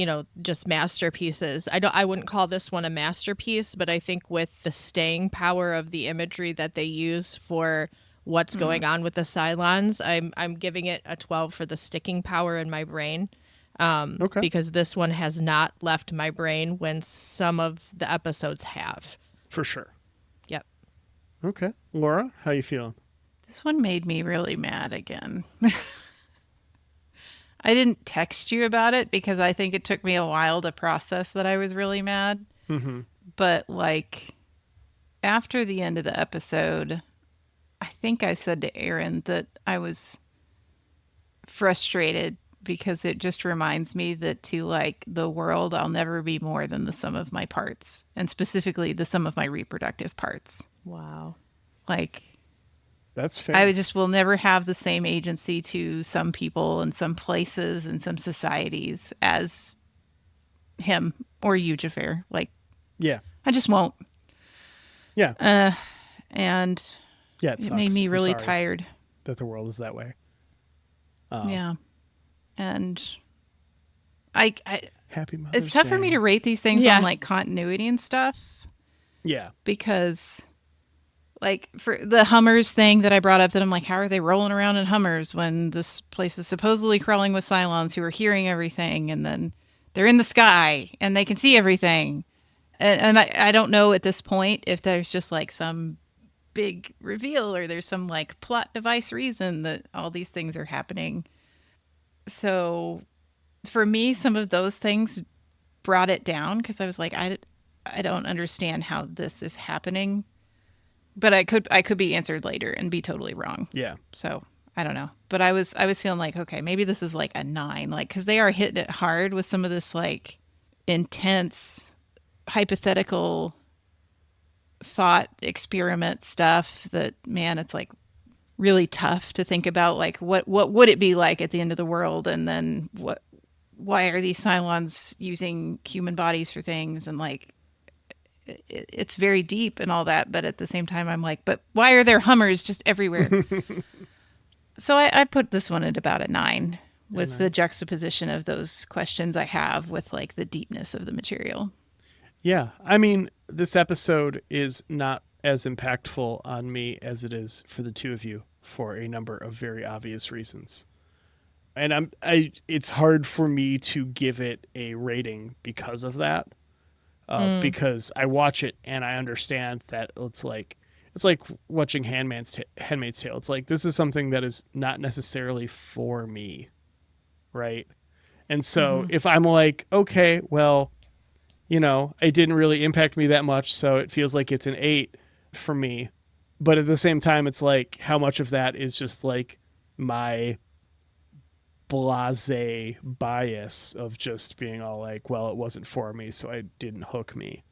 just masterpieces. I wouldn't call this one a masterpiece, but I think with the staying power of the imagery that they use for what's going on with the Cylons, I'm giving it a 12 for the sticking power in my brain. Okay. Because this one has not left my brain when some of the episodes have.
For sure.
Yep.
Okay. Laura, how you feeling?
This one made me really mad again. I didn't text you about it because I think it took me a while to process that I was really mad. But like after the end of the episode, I think I said to Aaron that I was frustrated because it just reminds me that to like the world, I'll never be more than the sum of my parts, and specifically the sum of my reproductive parts.
Wow.
Like,
That's fair.
I just will never have the same agency to some people and some places and some societies as him or you, Xhafer. Like,
Yeah.
I just won't.
Yeah.
And
Yeah.
it
Sucks.
made me
I'm
really
sorry
tired.
that the world is that way.
Yeah. And I
Happy Mother's
it's tough for me to rate these things
Yeah.
on like continuity and stuff
Yeah.
because like for the Hummers thing that I brought up that I'm like, how are they rolling around in Hummers when this place is supposedly crawling with Cylons who are hearing everything, and then they're in the sky and they can see everything. And I don't know at this point if there's just like some big reveal or there's some like plot device reason that all these things are happening. So for me, some of those things brought it down because I was like, I don't understand how this is happening. But I could be answered later and be totally wrong.
Yeah.
So I don't know. But I was feeling like, okay, maybe this is like a 9, like because they are hitting it hard with some of this like intense hypothetical thought experiment stuff that, man, it's like really tough to think about like what would it be like at the end of the world, and then why are these Cylons using human bodies for things, and like it's very deep and all that, but at the same time I'm like, but why are there Hummers just everywhere? So I put this one at about a 9 with the juxtaposition of those questions I have with like the deepness of the material.
Yeah. I mean, this episode is not as impactful on me as it is for the two of you for a number of very obvious reasons. And it's hard for me to give it a rating because of that. Because I watch it and I understand that it's like watching Handmaid's Tale. It's like, this is something that is not necessarily for me. Right. And so if I'm like, okay, well, you know, it didn't really impact me that much, so it feels like it's an 8 for me. But at the same time, it's like, how much of that is just like my blasé bias of just being all like, well, it wasn't for me, so it didn't hook me.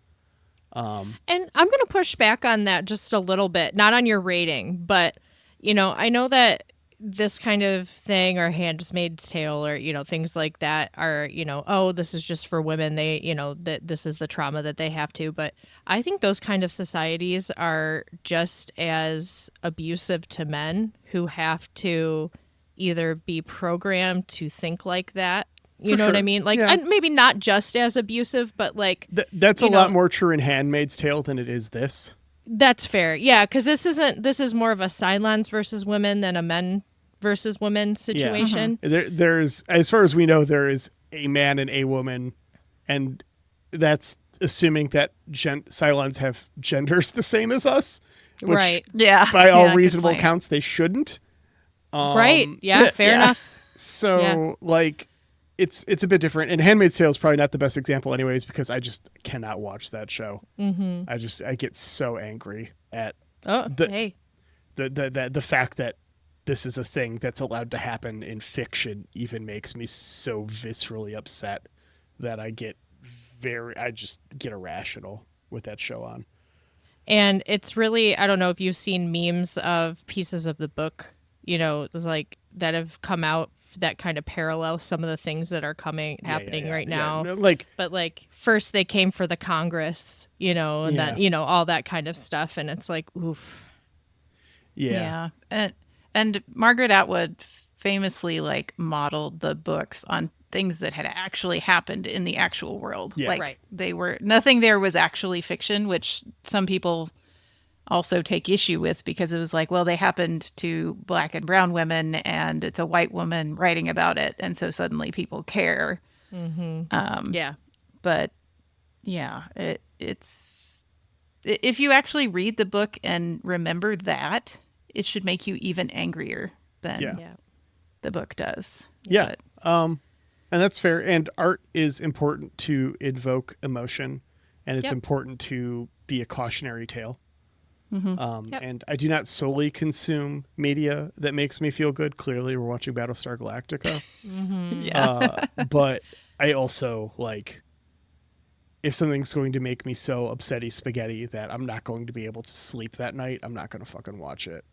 And I'm going to push back on that just a little bit, not on your rating, but, you know, I know that this kind of thing, or Handmaid's Tale, or, you know, things like that are, you know, oh, this is just for women. They, you know, that this is the trauma that they have to. But I think those kind of societies are just as abusive to men who have to either be programmed to think like that. You
For
know what
sure.
I mean? Like,
Yeah.
and maybe not just as abusive, but like,
That's a
you
lot
know-
more true in Handmaid's Tale than it is this.
that's fair. Yeah, because this is more of a Cylons versus women than a men versus women situation.
There's, as far as we know, there is a man and a woman, and that's assuming that Cylons have genders the same as us, which
Right.
Yeah.
by all
Yeah, good
reasonable
point.
counts they shouldn't.
Right. Yeah, fair
yeah.
enough.
So
Yeah.
like it's a bit different. And Handmaid's Tale is probably not the best example anyways, because I just cannot watch that show.
Mm-hmm.
I get so angry at
Oh,
The-
hey.
the fact that this is a thing that's allowed to happen in fiction even makes me so viscerally upset that I just get irrational with that show on.
And it's really, I don't know if you've seen memes of pieces of the book, you know, there's like that have come out that kind of parallel some of the things that are happening right now.
No, like,
But like first they came for the Congress, you know, and then,
Yeah.
you know, all that kind of stuff. And it's like, oof.
yeah.
And Margaret Atwood famously like modeled the books on things that had actually happened in the actual world.
Yeah.
Like
Right.
nothing there was actually fiction, which some people also take issue with because it was like, well, they happened to Black and brown women and it's a white woman writing about it. And so suddenly people care.
Mm-hmm. Yeah.
But yeah, it's if you actually read the book and remember that, it should make you even angrier than
Yeah.
Yeah.
the book does.
Yeah.
But
And that's fair. And art is important to invoke emotion, and it's
Yep.
important to be a cautionary tale.
Yep.
And I do not solely consume media that makes me feel good. Clearly, we're watching Battlestar Galactica.
Yeah.
But I also, like, if something's going to make me so upsetty spaghetti that I'm not going to be able to sleep that night, I'm not going to fucking watch it.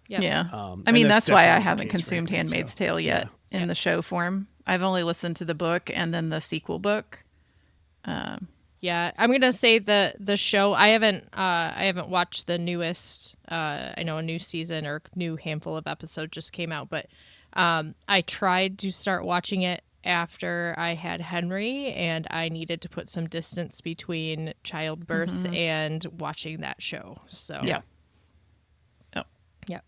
Yep.
Yeah. I
and
mean, that's why I
definitely the
haven't
case for
consumed Handmaid's Tale yet in
Yeah.
the show form. I've only listened to the book and then the sequel book.
Yeah, I'm gonna say the show. I haven't watched the newest. I know a new season or new handful of episodes just came out, but I tried to start watching it after I had Henry, and I needed to put some distance between childbirth and watching that show. So
Yeah. Oh.
Yep.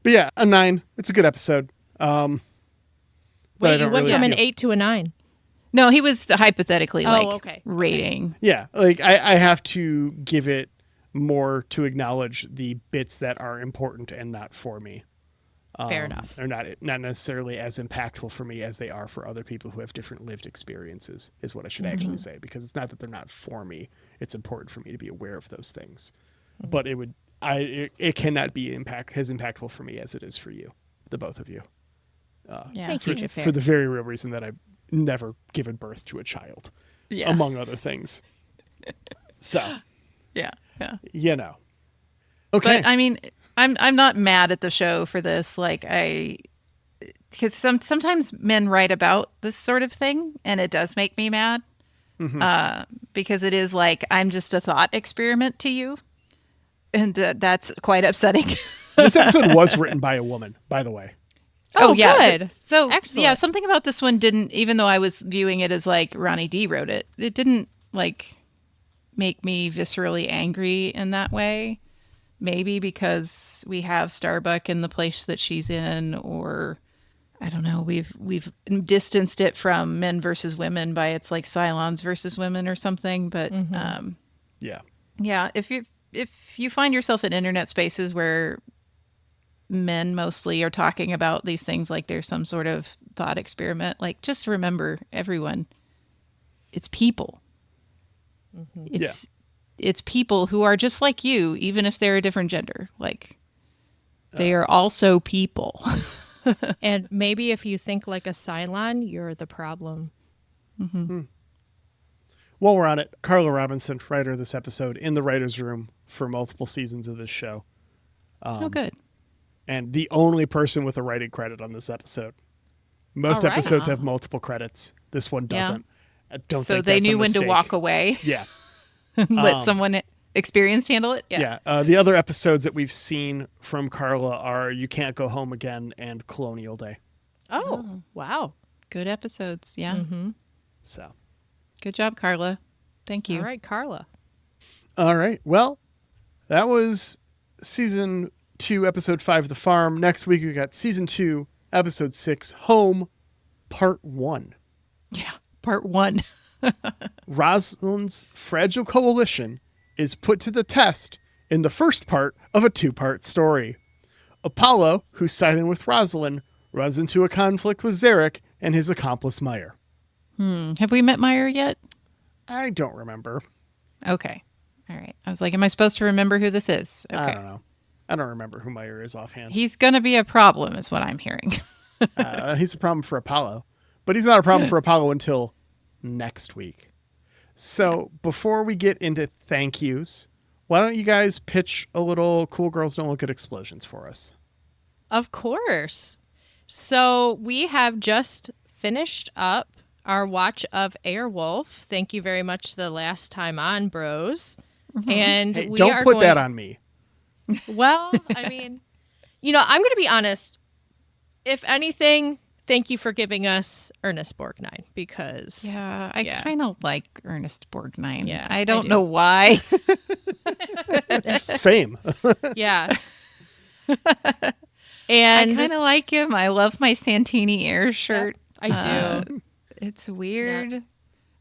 But yeah, a 9. It's a good episode. But I
Wait, you
don't
went
really
from an
feel-
8 to a 9.
No, he was hypothetically
Oh,
like
okay.
rating.
Yeah, like I have to give it more to acknowledge the bits that are important and not for me.
Fair enough.
They're not necessarily as impactful for me as they are for other people who have different lived experiences, is what I should actually say. Because it's not that they're not for me; it's important for me to be aware of those things. But it cannot be as impactful for me as it is for you, the both of you.
Yeah.
Thank you, Xhafer.
For the very real reason that I've never given birth to a child,
Yeah.
among other things. So,
Yeah. Yeah.
you know. Okay.
But I mean, I'm not mad at the show for this. Like because sometimes men write about this sort of thing, and it does make me mad. Because it is like I'm just a thought experiment to you, and that's quite upsetting.
This episode was written by a woman, by the way.
Oh,
yeah.
good.
So
Excellent.
yeah, something about this one didn't. Even though I was viewing it as like Ronnie D wrote it, it didn't like make me viscerally angry in that way. Maybe because we have Starbuck in the place that she's in, or I don't know. We've distanced it from men versus women by it's like Cylons versus women or something. But
Yeah.
yeah, if you find yourself in internet spaces where men mostly are talking about these things like there's some sort of thought experiment, like just remember, everyone, it's people. It's people who are just like you, even if they're a different gender. Like they are also people.
And maybe if you think like a Cylon, you're the problem.
While we're on it, Carla Robinson, writer of this episode, in the writer's room for multiple seasons of this show.
Oh, good.
And the only person with a writing credit on this episode. Most
All right.
episodes have multiple credits. This one
Yeah.
doesn't. I don't
So
think
they
that's a
knew when to
mistake.
walk away.
Yeah.
Let someone experienced handle it.
Yeah. The other episodes that we've seen from Carla are You Can't Go Home Again and Colonial Day.
Oh, wow.
Good episodes. Yeah.
So,
Good job, Carla. Thank you.
All right, Carla.
all right. Well, that was season 2, episode 5, The Farm. Next week, we got season 2, episode 6, Home, part 1.
Yeah. Part 1.
Rosalind's fragile coalition is put to the test in the first part of a 2-part story. Apollo, who's siding with Rosalind, runs into a conflict with Zarek and his accomplice Meyer.
Have we met Meyer yet?
I don't remember.
Okay. All right. I was like, am I supposed to remember who this is? Okay.
I don't know. I don't remember who Meyer is offhand.
He's going to be a problem is what I'm hearing.
He's a problem for Apollo, but he's not a problem for Apollo until next week. So before we get into thank yous, why don't you guys pitch a little Cool Girls Don't Look at Explosions for us?
Of course. So we have just finished up our watch of Airwolf. Thank you very much the last time on, bros. And
Hey,
we
don't
are
put
going...
that on me.
Well, I mean, I'm going to be honest. If anything, thank you for giving us Ernest Borgnine because
Yeah, I kind of like Ernest Borgnine.
Yeah,
I
I
don't
do.
know why.
Same.
yeah.
I
And
kind of like him. I love my Santini Air shirt.
I do.
It's weird.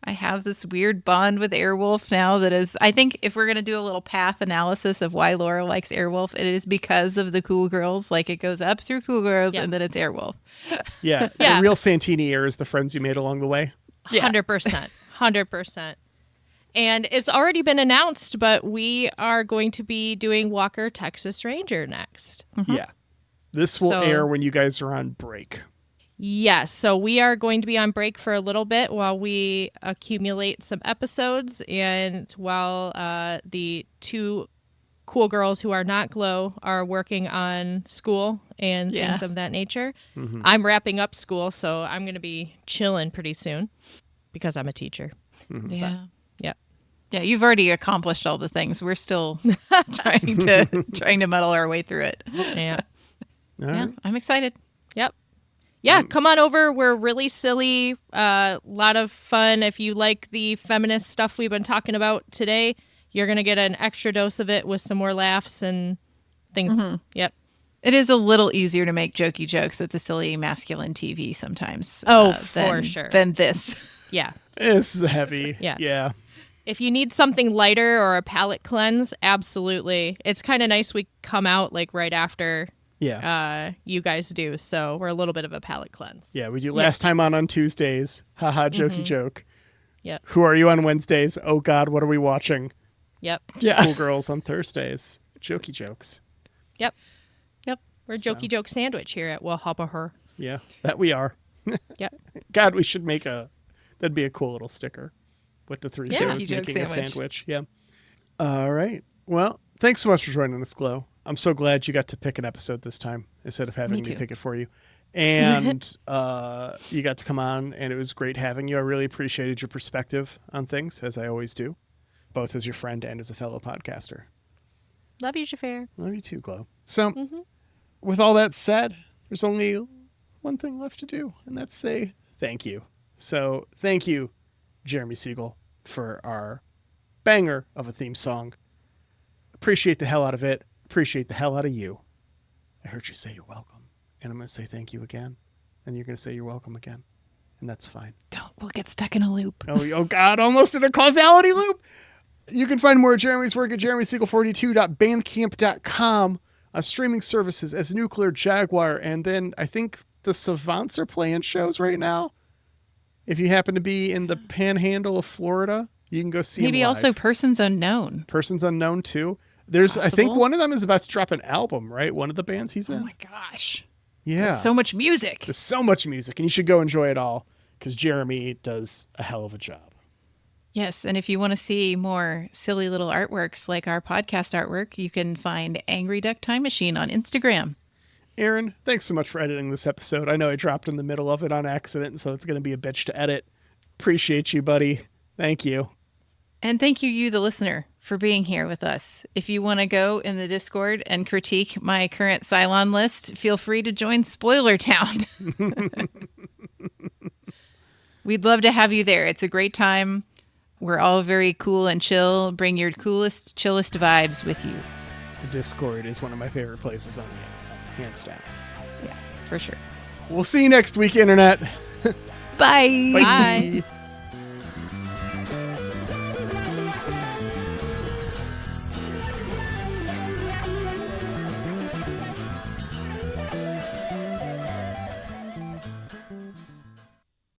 I have this weird bond with Airwolf now that is, I think if we're going to do a little path analysis of why Laura likes Airwolf, it is because of the Cool Girls. Like it goes up through Cool Girls and then it's Airwolf.
Yeah.
Yeah.
The real Santini air is the friends you made along the way.
Yeah.
100%. 100%. And it's already been announced, but we are going to be doing Walker, Texas Ranger next.
Yeah. This will
So-
air when you guys are on break.
Yes, so we are going to be on break for a little bit while we accumulate some episodes and while the two cool girls who are not Glow are working on school and things of that nature.
Mhm.
I'm wrapping up school, so I'm going to be chilling pretty soon because I'm a teacher.
Yeah.
Yep.
Yeah, you've already accomplished all the things. We're still trying to muddle our way through it.
Yeah.
All
Yeah,
right.
I'm excited.
Yep. Yeah, come on over. We're really silly. A lot of fun. If you like the feminist stuff we've been talking about today, you're going to get an extra dose of it with some more laughs and things. Yep.
It is a little easier to make jokey jokes at the silly masculine TV sometimes.
Oh, for sure.
Than this.
Yeah.
This is heavy.
Yeah.
Yeah.
If you need something lighter or a palate cleanse, absolutely. It's kind of nice we come out like right after
Yeah.
you guys do. So we're a little bit of a palate cleanse.
Yeah, we do last time on Tuesdays. Haha, jokey joke.
Yep.
Who are you on Wednesdays? Oh God, what are we watching?
Yep.
Cool girls on Thursdays. Jokey jokes.
Yep.
Yep.
We're Jokey Joke Sandwich here at Wahabaher.
Yeah, that we are.
Yep.
God, we should make that'd be a cool little sticker with the three
Yeah.
shows
Jokey joke
making a
sandwich.
sandwich. Yeah. All right. Well, thanks so much for joining us, Glow. I'm so glad you got to pick an episode this time instead of having me
too.
pick it for you. And you got to come on, and it was great having you. I really appreciated your perspective on things, as I always do, both as your friend and as a fellow podcaster.
Love you, Xhafer.
Love you too, Glow. So, with all that said, there's only one thing left to do, and that's say thank you. So, thank you, Jeremy Siegel, for our banger of a theme song. Appreciate the hell out of it. Appreciate the hell out of you. I heard you say you're welcome, and I'm going to say thank you again, and you're going to say you're welcome again, and that's fine.
We'll get stuck in a loop.
Oh God, almost in a causality loop. You can find more of Jeremy's work at jeremysiegel42.bandcamp.com on streaming services as Nuclear Jaguar. And then I think the Savants are playing shows right now. If you happen to be in the panhandle of Florida, you can go see
Maybe
them live.
also Persons Unknown.
Persons Unknown too. There's, I think
Possible.
one of them is about to drop an album, right? One of the bands he's in.
Oh my gosh.
Yeah.
There's so much music.
There's so much music, and you should go enjoy it all because Jeremy does a hell of a job.
Yes, and if you want to see more silly little artworks like our podcast artwork, you can find Angry Duck Time Machine on Instagram.
Aaron, thanks so much for editing this episode. I know I dropped in the middle of it on accident, so it's going to be a bitch to edit. Appreciate you, buddy. Thank you.
And thank you, the listener, for being here with us. If you want to go in the Discord and critique my current Cylon list, feel free to join Spoiler Town. We'd love to have you there. It's a great time. We're all very cool and chill. Bring your coolest, chillest vibes with you.
The Discord is one of my favorite places on the internet, hands down.
Yeah, for sure.
We'll see you next week, Internet.
Bye.
Bye.